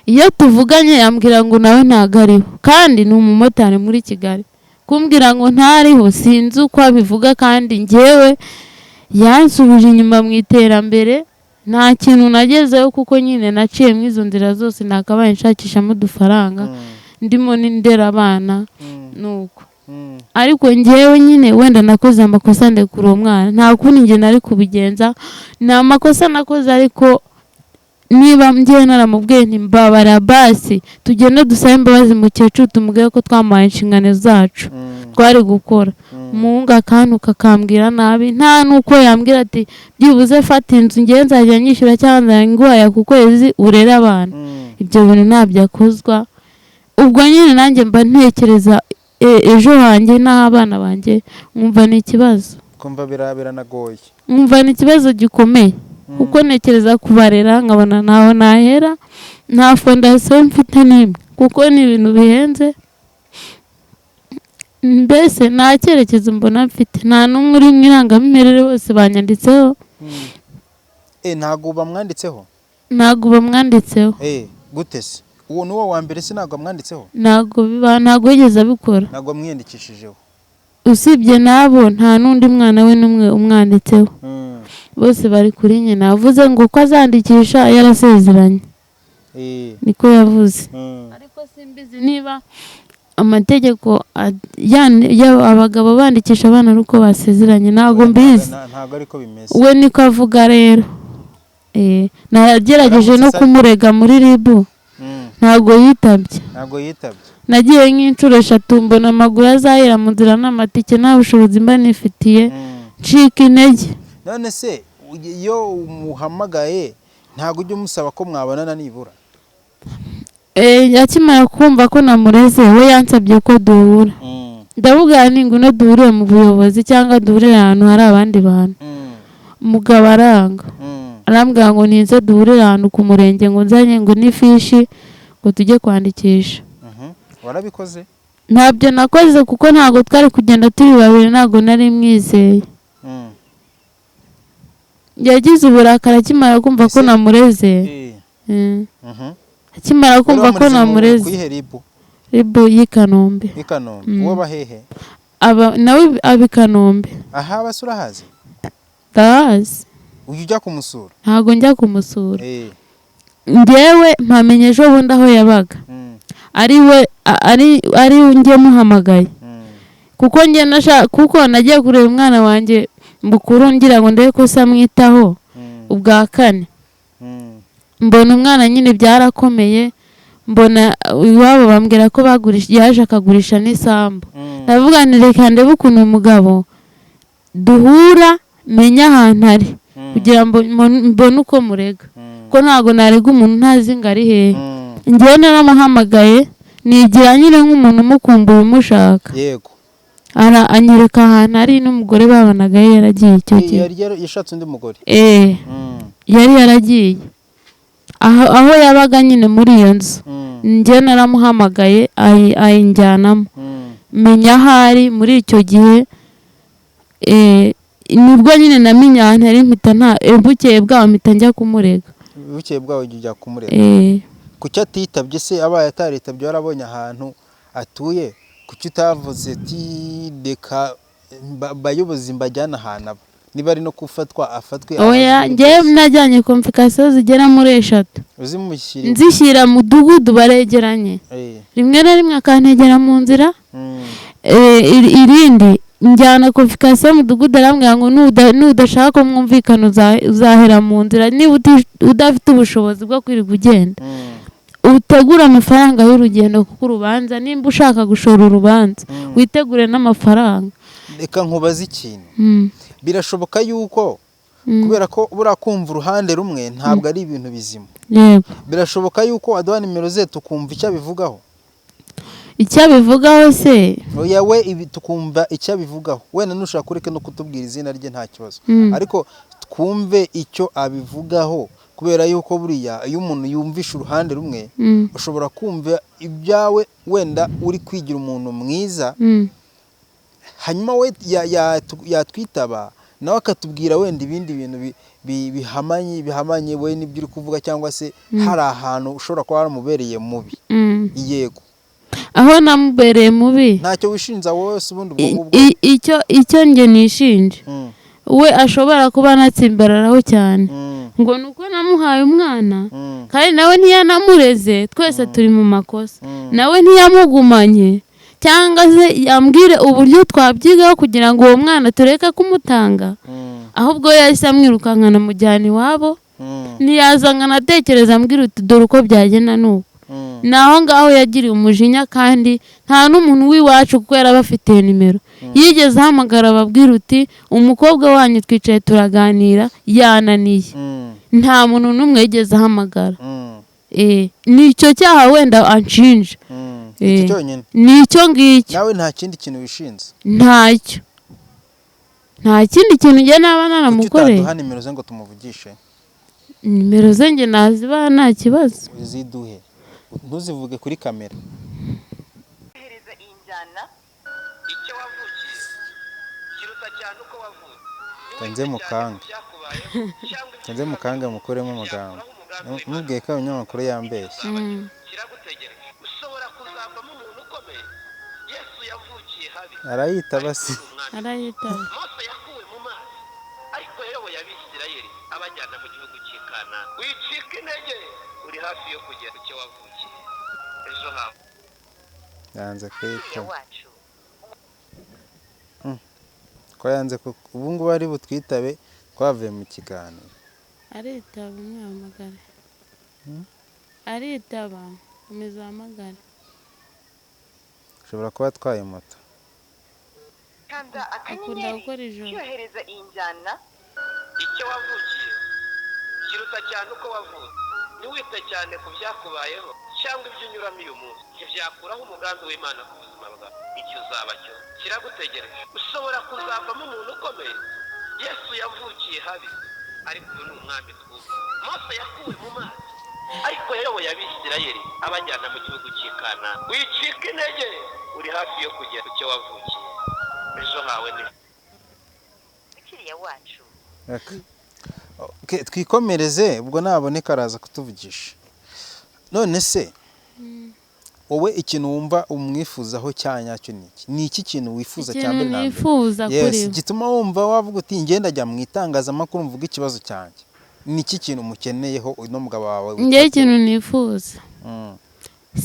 Iyo tuvuganye yambwira ngo nawe ntago ariho, kandi ni umumotari muri Kigali. Kumbwira ngo ntariho sinzi uko abivuga, kandi ngewe yansubije inyuma mu iterambere, nta kintu nagezeho kuko nyine naciye mu izo nzira zose nakabaye nshakishamo udufaranga ndimo n'indera abana nuko ariko njyewe nyine wenda nakoze amakosa ndekura uwo mwana nta kundi njye nari kubigenza ni amakosa nakoze ariko niba njyewe naramubwiye nti mbabara basi tugende dusabe imbabazi mukecuru tumubwire ko twamuhaye inshingano zacu twari gukora umuhungu akantuka akambwira nabi nta nuko yambwira ati byibuze fata inzu njyewe nzajya nyishyura cyangwa nguhaya ku kwezi urere abana ibyo bintu ntabyakozwa ubwo nyine nanjye mba ntekereza ejo hanjye n'abana banjye nkumva ni ikibazo kumva biranagoye nkumva ni ikibazo gikomeye kuko ntekereza kubarera nkabona ntaho nahera nta fondasiyo mfite n'imwe kuko ni ibintu bihenze mbese nta cyerekezo mbona mfite nta n'umwe uri mu irangamimerere bose banyanditseho ntabwo bamwanditseho gute se uwo ni wo wa mbere se ntabwo amwanditseho ntabwo yigeze abikora ntabwo amwiyandikishijeho usibye nabo nta n'undi mwana we n'umwe umwanditseho bose bari kuri nyina avuze ngo ko azandikisha yarasezeranye niko yavuze ariko simbizi niba amategeko abagabo bandikisha abana ari uko basezeranye ntabwo mbizi ntabwo ariko bimeze we niko avuga rero nagerageje no kumurega muri ribu ntabwo yitabye nagiye nk'inshuro 3 mbona amaguru azahira mu nzira n'amatike nta bushobozi mba nifitiye ncika intege none se iyo umuhamagaye ntabwo ujya umusaba ko mwabonana nibura yakimara kumva ko namureze we yansabye ko duhura ndavuga ni ngo duhure mu buyobozi cyangwa duhure ahantu hari abandi bantu umugabo aranga arambwira ngo ninze duhure ahantu ku murenge ngo nzanye ngo n'ifishi ngo tujye kwandikisha warabikoze ntabyo nakoze kuko ntabwo twari kugenda turi babiri ntabwo nari mwizeye yagize uburakari akimara kumva ko namureze akimara kumva ko namureze ribu y'Ikanombe uwo bahehe nawe ab'Ikanombe aha basura hazi ndahazi ujya kumusura ntabwo njya kumusura njyewe mpamenye ejo bundi aho yabaga ari njye muhamagaye kuko nagiye kureba umwana wanjye mukuru ngira ngo ndebe ko samwitaho ubwa 4 mbona umwana nyine byarakomeye mbona iwabo bambwira ko yaje akagurisha n'isambu ndavuga nti reka ndebe ukuntu umugabo duhura menya ahantu ari kugira ngo mbone uko murega ko ntabwo narega umuntu ntazi ngo ari hehe njyewe naramuhamagaye nigira nyine nk'umuntu umukumbuye umushaka yego anyereka ahantu ari n'umugore babanaga yaragiye icyo gihe yari yashatse undi mugore yari yaragiye aho yabaga nyine muri iyo nzu njye naramuhamagaye ayinjyanamo menya ahari muri icyo gihe nibwo nyine namenye ahantu ari mpita bukeye bwaho mpita njya kumurega bukeye bwaho ujya kumurega kuki atitabye se abaye ataritabye warabonye ahantu atuye kuki utavuze ati reka bayobozi mbajyana ahantu aba niba ari no gufatwa afatwe oya njyewe najyanye komfikasiyo zigera muri 3 nzishyira mu mudugudu baregeranye rimwe na rimwe akantegera mu nzira irindi njyana komfikasiyo mu mudugudu arambwira ngo nudashaka ko mwumvikana uzahera mu nzira niba udafite ubushobozi bwo kwirirwa ugenda utegura amafaranga y'urugendo kuko urubanza nimba ushaka gushora urubanza witegure n'amafaranga reka nkubaze ikintu birashoboka yuko kubera ko burakumva uruhande rumwe ntabwo ari ibintu bizima birashoboka yuko aduha nimero ze tukumva icyo abivugaho se oya we ibi tukumva icyo abivugaho wenda nushaka kureka no kutubwira izina rye nta kibazo ariko twumve icyo abivugaho kubera yuko buriya iyo umuntu yumvisha uruhande rumwe ushobora kumva ibyawe wenda uri kwigira umuntu mwiza hanyuma we yatwitaba nawe akatubwira wenda ibindi bintu bihamanye we n'ibyo uri kuvuga cyangwa se hari ahantu ushobora kuba waramubereye mubi yego aho namubereye mubi ntacyo wishinja wowe ubundi ubwo icyo nge nishinje we ashobora kuba anatsimbararaho cyane ngo nuko namuhaye umwana kandi nawe ntiyanamureze twese turi mu makosa nawe ntiyamugumanye cyangwa se yambwire uburyo twabyigaho kugira ngo uwo mwana tureke kumutanga ahubwo yahise amwirukankana mujyana iwabo ntiyazanga natekereza ambwira uti dore uko byagenda nuko naho ngaho yagiriye umujinya kandi nta n'umuntu w'iwacu kuko yari abafitiye nimero yigeze ahamagara ababwira uti umukobwa wanyu twicaye turaganira yananiye nta muntu n'umwe yigeze ahamagara nicyo cyaha wenda anshinja nicyo ngicyo nawe nta kindi kintu wishinze ntacyo nta kindi kintu njye naba naramukoreye utaduha nimero ze ngo tumuvugishe nimero ze njye nazibaha nta kibazo ziduhe ntuzivuge kuri kamera kanze mukanga mukoremo amagambo mubwiye ko abanyamakuru yambeshye arayitaba se arayitaba abajyana mu gihugu cy'ikana wicika intege uri hafi yo kugera ku cyo wavukiye ejo hawe yanze kwita ko yanze ubu ngubu ari butwitabe twavuye mu kiganiro aritaba umwamagare aritaba umeze amagare ushobora kuba atwaye moto akunda gukora ijoro yohereza iyi njyana icyo wavukiye kiruta cyane uko wavutse ntiwite cyane ku byakubayeho cyangwa ibyo unyuramo uyu munsi ntibyakuraho umugambi w'Imana ku buzima bwawe icyo uzaba cyo kiragutegereje ushobora kuzavamo umuntu ukomeye Yesu yavukiye habi ariko uyu ni umwami twubaha Mose yakuwe mu mazi ariko yayoboye Abisirayeli abajyana mu gihugu cy'ikana wicika intege uri hafi yo kugera ku cyo wavukiye ejo hawe ni ukiriya wacu twikomereze ubwo naboneka araza kutuvugisha none se wowe ikintu wumva umwifuzaho cyanyacyo ni iki kintu wifuza cyane na mbere yes gituma wumva wavuga uti ngenda ajya mu itangazamakuru mvuga ikibazo cyanjye ni iki kintu mukeneyeho uno mugabo wawe ngiye ikintu nifuza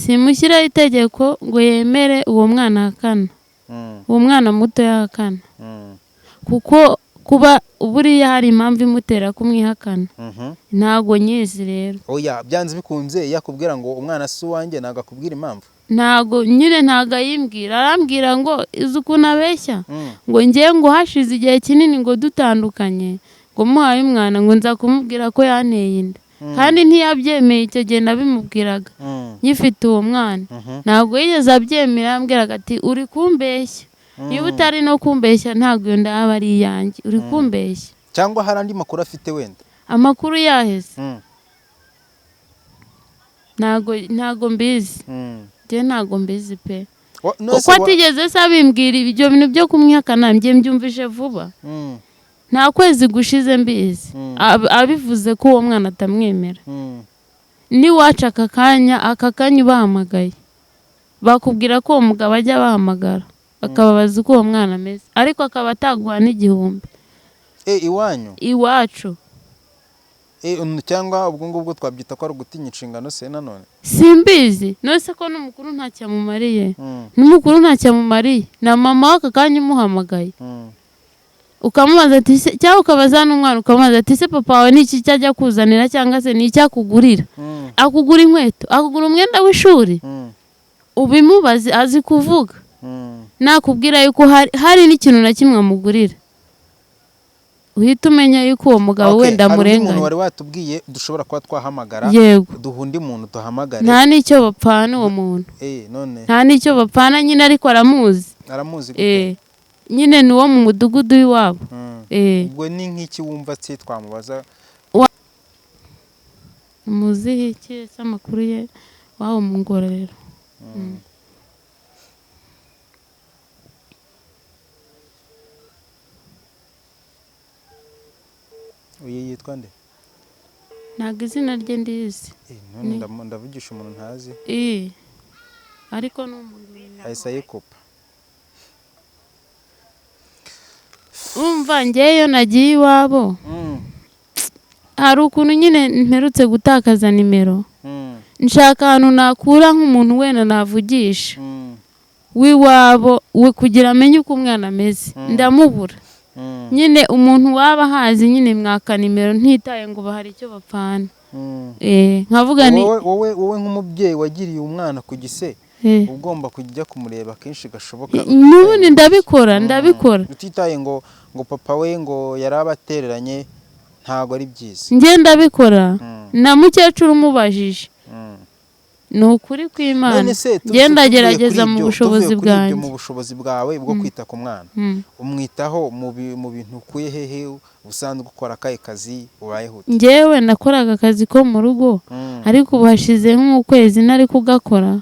simushyiraho itegeko ngo yemere uwo mwana akana uwo mwana muto yakana kuko kuba buriya hari impamvu imutera kumwihakana ntago nyizi rero oya byanze bikunze yakubwira ngo umwana si uwanjye ntago akubwira impamvu ntago nyine ntago ayimbwira arambwira ngo izi ukuntu abeshya ngo ngiye ngo hashize igihe kinini ngo dutandukanye ngo muhaye umwana ngo nza kumubwira ko yanteye inda kandi ntiyabyemeye icyo gihe nabimubwiraga nyifite uwo mwana ntago yigeze abyemera ambwiraga ati uri kumbeshya niba utari no kumbeshya ntago iyo nda aba ari iyanjye uri kumbeshya cyangwa hari andi makuru afite wenda amakuru yaheze ntago mbizi njye ntago mbizi pe uko atigeze se abimbwira ibyo bintu byo kumwihakana njye mbyumvise vuba nta kwezi gushize mbizi abivuze ko uwo mwana atamwemera niwaca aka kanya ubahamagaye bakubwira ko uwo mugabo ajya abahamagara akababaza uko uwo mwana ameze ariko akaba ataguha n'igihumbi iwanyu iwacu cyangwa ubwo ngubwo twabyita ko ari ugutinya inshingano se nanone simbizi nose ko n'umukuru ntacyo amumariye n'umukuru ntacyo amumariye na mama w'aka kanya umuhamagaye ukamubaza ati cyangwa ukabaza n'umwana ukamubaza ati se papa wawe ni iki cyajya kuzanira cyangwa se ni icyakugurira akugura inkweto akugura umwenda w'ishuri ubimubaze azi kuvuga nakubwira yuko hari n'ikintu na kimwe amugurira uhita umenya yuko uwo mugabo wenda murenganya umuntu wari watubwiye dushobora kuba twahamagara duha undi muntu duhamagare nta n'icyo bapfana uwo muntu nta n'icyo bapfana nyine ariko aramuzi nyine ni uwo mu mudugudu w'iwabo ubwo ni nk'iki wumva se twamubaza muziho iki se amakuru ye waba mu ngororero uyu yitwa nde ntabwo izina rye ndizi ndavugisha umuntu ntazi ariko ni umuntu ahise ayikupa umva ngeyo nagiye iwabo hari ukuntu nyine mperutse gutakaza nimero Mm. nshaka ahantu nakura nk'umuntu wenda navugisha Mm. w'iwabo kugira amenye uko umwana ameze ndamubura Mm. nyine umuntu waba hazi nyine mwaka nimero ntitaye ngo bahari icyo bapfana Mm. nkavuga ni wowe nk'umubyeyi wagiriye umwana ku gise ugomba kujya kumureba kenshi gashoboka n'ubundi ndabikora utitaye ngo papa we ngo yarabatereranye ntago ari byiza njye ndabikora na mukecuru umubajije ni ukuri kw'Imana ngenda gerageza mu bushobozi bwanjye mu bushobozi bwawe bwo kwita ku mwana umwitaho mu bintu ukuye hehe usanzwe gukora akahe kazi ubayeho njyewe nakoraga akazi ko mu rugo ariko ubu hashize nk'ukwezi nari kugakora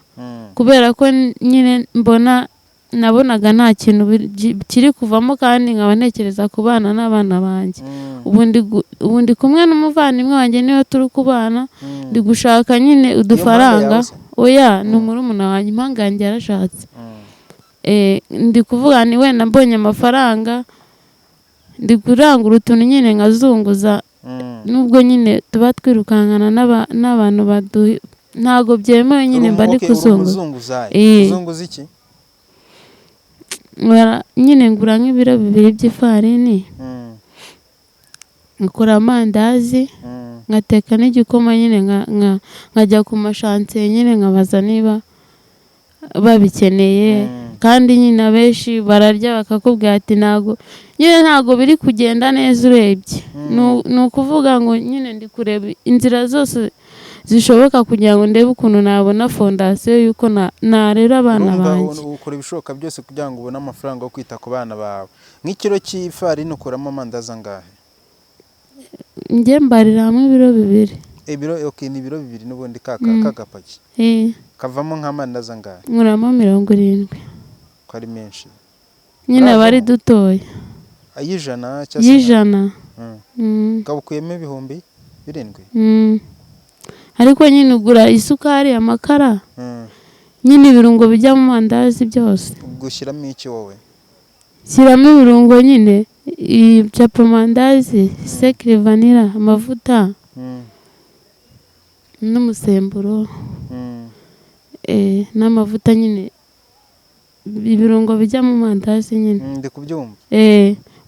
kubera ko nyine nabonaga nta kintu kiri kuvamo kandi nkaba ntekereza ku bana n'abana banjye ubu ndi kumwe n'umuvandimwe wanjye niyo turi kubana ndi gushaka nyine udufaranga oya ni murumuna wanjye impanga yanjye yarashatse ndi kuvuga ni wenda mbonye amafaranga ndi kurangura utuntu nyine nkazunguza nubwo nyine tuba twirukankana n'abantu ntago byemewe nyine mba ndi kuzunguza uzunguza iki nyine ngura nk'ibiro 2 by'ifarini nkakora amandazi ngateka n'igikoma nyine nkajya ku mashantiye nyine nkabaza niba babikeneye kandi nyine abenshi bararya bakakubwira ati ntago biri kugenda neza urebye ni ukuvuga ngo nyine ndi kureba inzira zose zishoboka kugira ngo ndebe ukuntu nabona fondasiyo y'uko narera abana banjye ukora ibishoboka byose kugira ngo ubone amafaranga yo kwita ku bana bawe nk'ikiro cy'ifarini ukuramo amandazi angahe njye mbarira hamwe ibiro 2 ni ibiro 2 n'ubundi kagapaki kavamo nk'amandazi angahe nkuramo 70 ko ari menshi nyine aba ari dutoya ay'ijana ukabukuyemo 7,000 ariko nyine ugura isukari amakara nyine ibirungo bijya mu mandazi byose gushyiramo iki wowe shyiramo ibirungo nyine chapa mandazi sekre vanilla amavuta n'umusemburo n'amavuta nyine ibirungo bijya mu mandazi nyine ndi kubyumva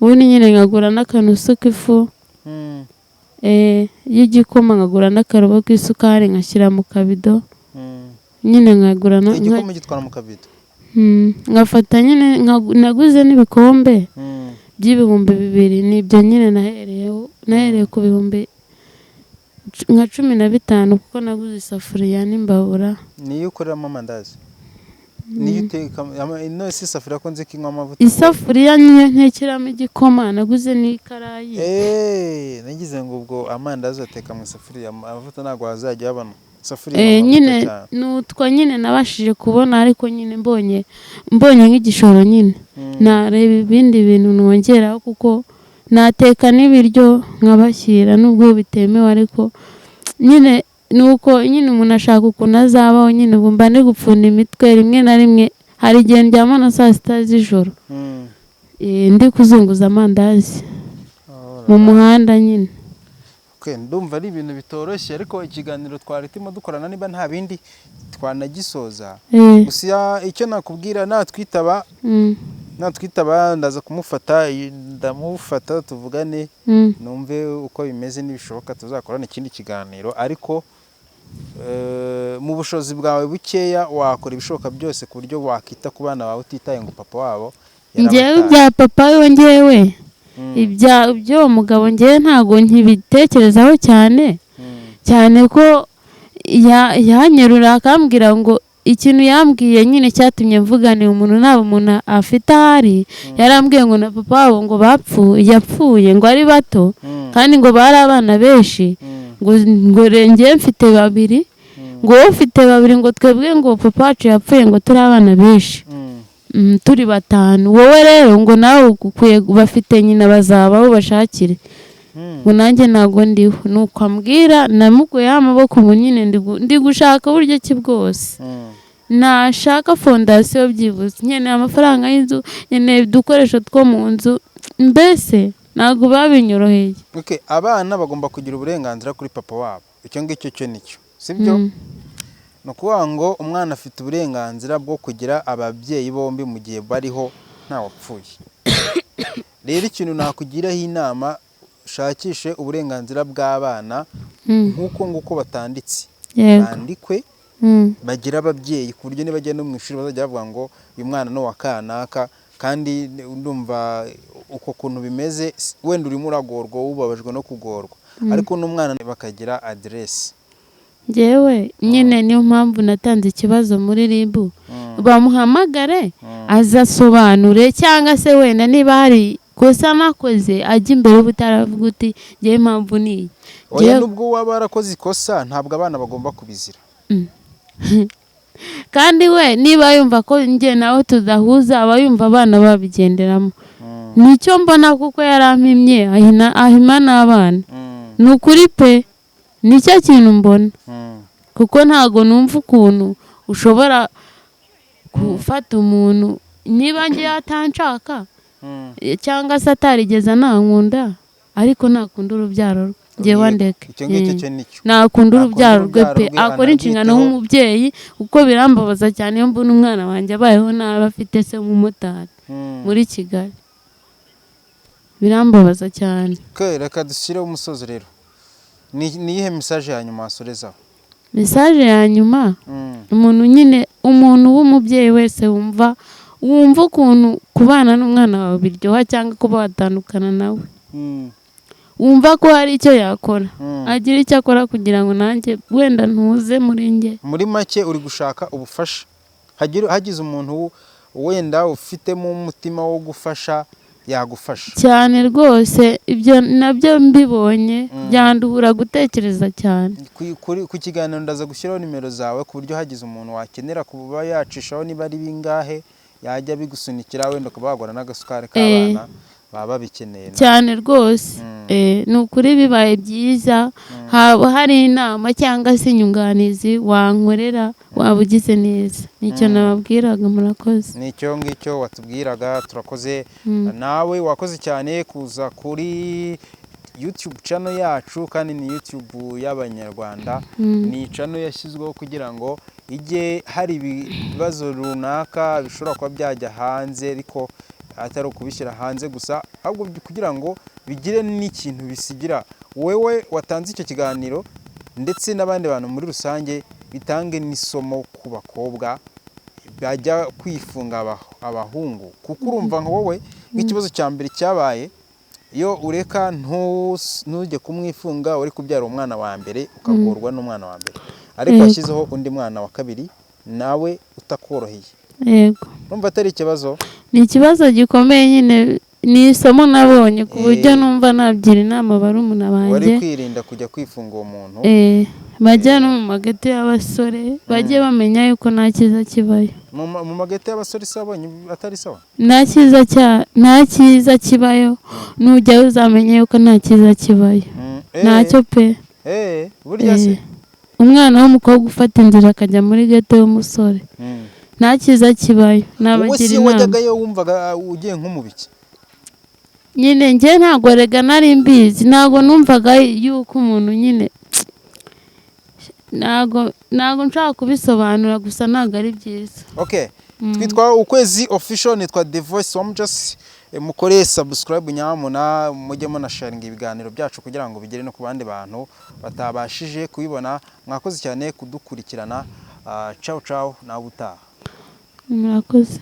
ubundi nyine nkagura n'akanusu k'ifu y'igikoma nkagura n'akarobo k'isukari nkashyira mu kabido nyine nkagura igikoma gitwara mu kabido ngafata nyine naguze n'ibikombe by'ibihumbi 2 nibyo nyine nahereye ku bihumbi nka 15 kuko naguze isafuriya n'imbabura niyo ukoreramo amandazi niyo uteka ino isafuriya ko nzi ko inywa amavuta isafuriya nyine ntekeramo igikoma naguze n'ikarayi nagize ngo ubwo amandazi ateka mu isafuriya amavuta ntabwo hazajya yabona nyine nutwa nyine nabashije kubona ariko nyine mbonye nk'igishoro nyine nareba ibindi bintu nongeraho kuko nateka n'ibiryo nkabashyira nubwo bitemewe ariko nyine nuko nyine umuntu ashaka ukuntu azabaho nyine ubu mba ndi gupfunda imitwe rimwe na rimwe hari igihe ndyama na 6 z'ijoro ndi kuzunguza amandazi mu muhanda nyine ndumva ari ibintu bitoroshye ariko ikiganiro twarimo dukorana niba nta bindi twanagisoza gusa icyo nakubwira natwitaba ndaza ndamufata tuvugane numve uko bimeze n'ibishoboka tuzakorana ikindi kiganiro ariko mu bushobozi bwawe bukeya wakora ibishoboka byose ku buryo wakita ku bana bawe utitaye ngo papa wabo njyewe ibya papa we njyewe ibyo mugabo njyewe ntago nkibitekerezaho cyane ko yanyerura akambwira ngo ikintu yambwiye nyine cyatumye mvuganira umuntu naba umuntu afite ahari yarambwiye ngo na papa wabo ngo yapfuye ngo ari bato kandi ngo bari abana benshi ngo njyewe mfite 2 ngo wowe ufite 2 ngo twebwe ngo papa wacu yapfuye ngo turi abana benshi turi 5 wowe rero ngo nawe ukwiye bafite nyina bazabaho bashakire ngo nanjye ntago ndiho nuko ambwira namuguye amaboko ngo nyine ndi gushaka uburyo ki bwose nashaka fondasiyo byibuze nyene amafaranga y'inzu nyene dukoresho two mu nzu mbese ntabwo babinyoroheye. Okay, abana bagomba kugira uburenganzira kuri papa wabo, icyo ngicyo cyo nicyo sibyo. No kuvuga ngo umwana afite uburenganzira bwo kugira ababyeyi bombi mu gihe bariho nta wapfuye. Rero ikintu nakugiraho inama, shakishe uburenganzira bw'abana nk'uko batanditse, bandikwe bagira ababyeyi ku buryo niba no mu ishuri bazajya bavuga ngo uyu mwana no wa kanaka, kandi ndumva uko kuntu bimeze wenda urimo uragorwa ubabajwe no kugorwa, ariko n'umwana bakagira address. Jewe nyine niyo mpamvu natanze ikibazo muri RIB, bamuhamagare azasobanure, cyangwa se wenda niba hari kosa nakoze ajya imbere butaravuga uti ngiye impamvu ni oya, nubwo waba warakoze ikosa ntabwo abana bagomba kubizira. Kandi we niba yumva ko njye nawe tudahuza, aba yumva abana babigenderamo. Nicyo mbona kuko yarampimye ahima n'abana. Ni ukuri pe, nicyo kintu mbona. Kuko ntago numva ukuntu ushobora gufata umuntu niba ngiye atanshaka cyangwa se atarigeze nankunda, ariko nakunda urubyaro rwe, njyewe ndeke. Nakunda urubyaro rwe pe, akora inshingano nk'umubyeyi, kuko birambabaza cyane iyo mbona umwana wanjye abayeho nabi afite se nk'umumotari muri Kigali. Birambabaza cyane. Reka dushyireho umusozo rero. Ni iyihe message ya nyuma wasorezaho? Message ya nyuma, umuntu nyine, umuntu w'umubyeyi wese wumva ukuntu kubana n'umwana wawe biryoha cyangwa kuba watandukana nawe, wumva ko hari icyo yakora, agira icyo akora kugira ngo nanjye wenda ntuze muri nge. Muri make uri gushaka ubufasha, hagize umuntu wenda ufitemo umutima wo gufasha yagufasha cyane rwose. Ibyo nabyo mbibonye byanduhura gutekereza cyane. Ku kiganiro ndaza gushyiraho nimero zawe ku buryo hagize umuntu wakenera kuba yacishaho niba ari bingahe yajya bigusunikira, wenda ukaba wagura n'agasukari k'abana baba bikeneye cyane rwose. Ni ukuri bibaye byiza haba hari inama cyangwa se inyunganizi wankorera, waba ugize neza. Nicyo nababwiraga. Murakoze. Nicyo ngicyo watubwiraga. Turakoze. Nawe wakoze cyane kuza kuri YouTube channel yacu, kandi ni YouTube y'Abanyarwanda. Ni channel yashyizweho kugira ngo ijye hari ibibazo runaka bishobora kuba byajya hanze, ariko atari ukubishyira hanze gusa, ahubwo kugira ngo bigire n'ikintu bisigira wewe watanze icyo kiganiro, ndetse n'abandi bantu muri rusange, bitange n'isomo ku bakobwa bajya kwifunga abahungu. Kuko urumva nka wowe nk'ikibazo cya mbere cyabaye, iyo ureka ntujye kumwifunga uri kubyara umwana wa mbere ukagorwa n'umwana wa mbere, ariko washyizeho undi mwana wa kabiri nawe utakoroheye. Yego. Numva atari ikibazo? Ni ikibazo gikomeye nyine, ni isomo nabonye ku buryo numva nabyira inama barumuna banjye. Wari kwirinda kujya kwifunga uwo muntu. Bajya no mu magete y'abasore, bajye bamenya yuko nta cyiza kibayo. Mu magete y'abasore sabonye atari sawa? Nta cyiza kibayo, nujya uzamenye yuko nta cyiza kibayo. Ntacyo pe. Burya se umwana w'umukobwa ufata inzira akajya muri gete y'umusore, nta cyiza kibayo. Nabagira inama. Wajyagayo wumvaga ugiye nk'umubiki? Nyine njye ntago rega nari mbizi, ntago numvaga yuko umuntu nyine, ntago nshaka kubisobanura, gusa ntago ari byiza. Okay. Twitwa Ukwezi Official, nitwa The Voice Wamjust. Mukore subscribe nyamuna, mujye muna sharing ibiganiro byacu kugira ngo bigere no ku bandi bantu batabashije kubibona. Mwakoze cyane kudukurikirana. Ciao ciao, na utaha. Murakoze.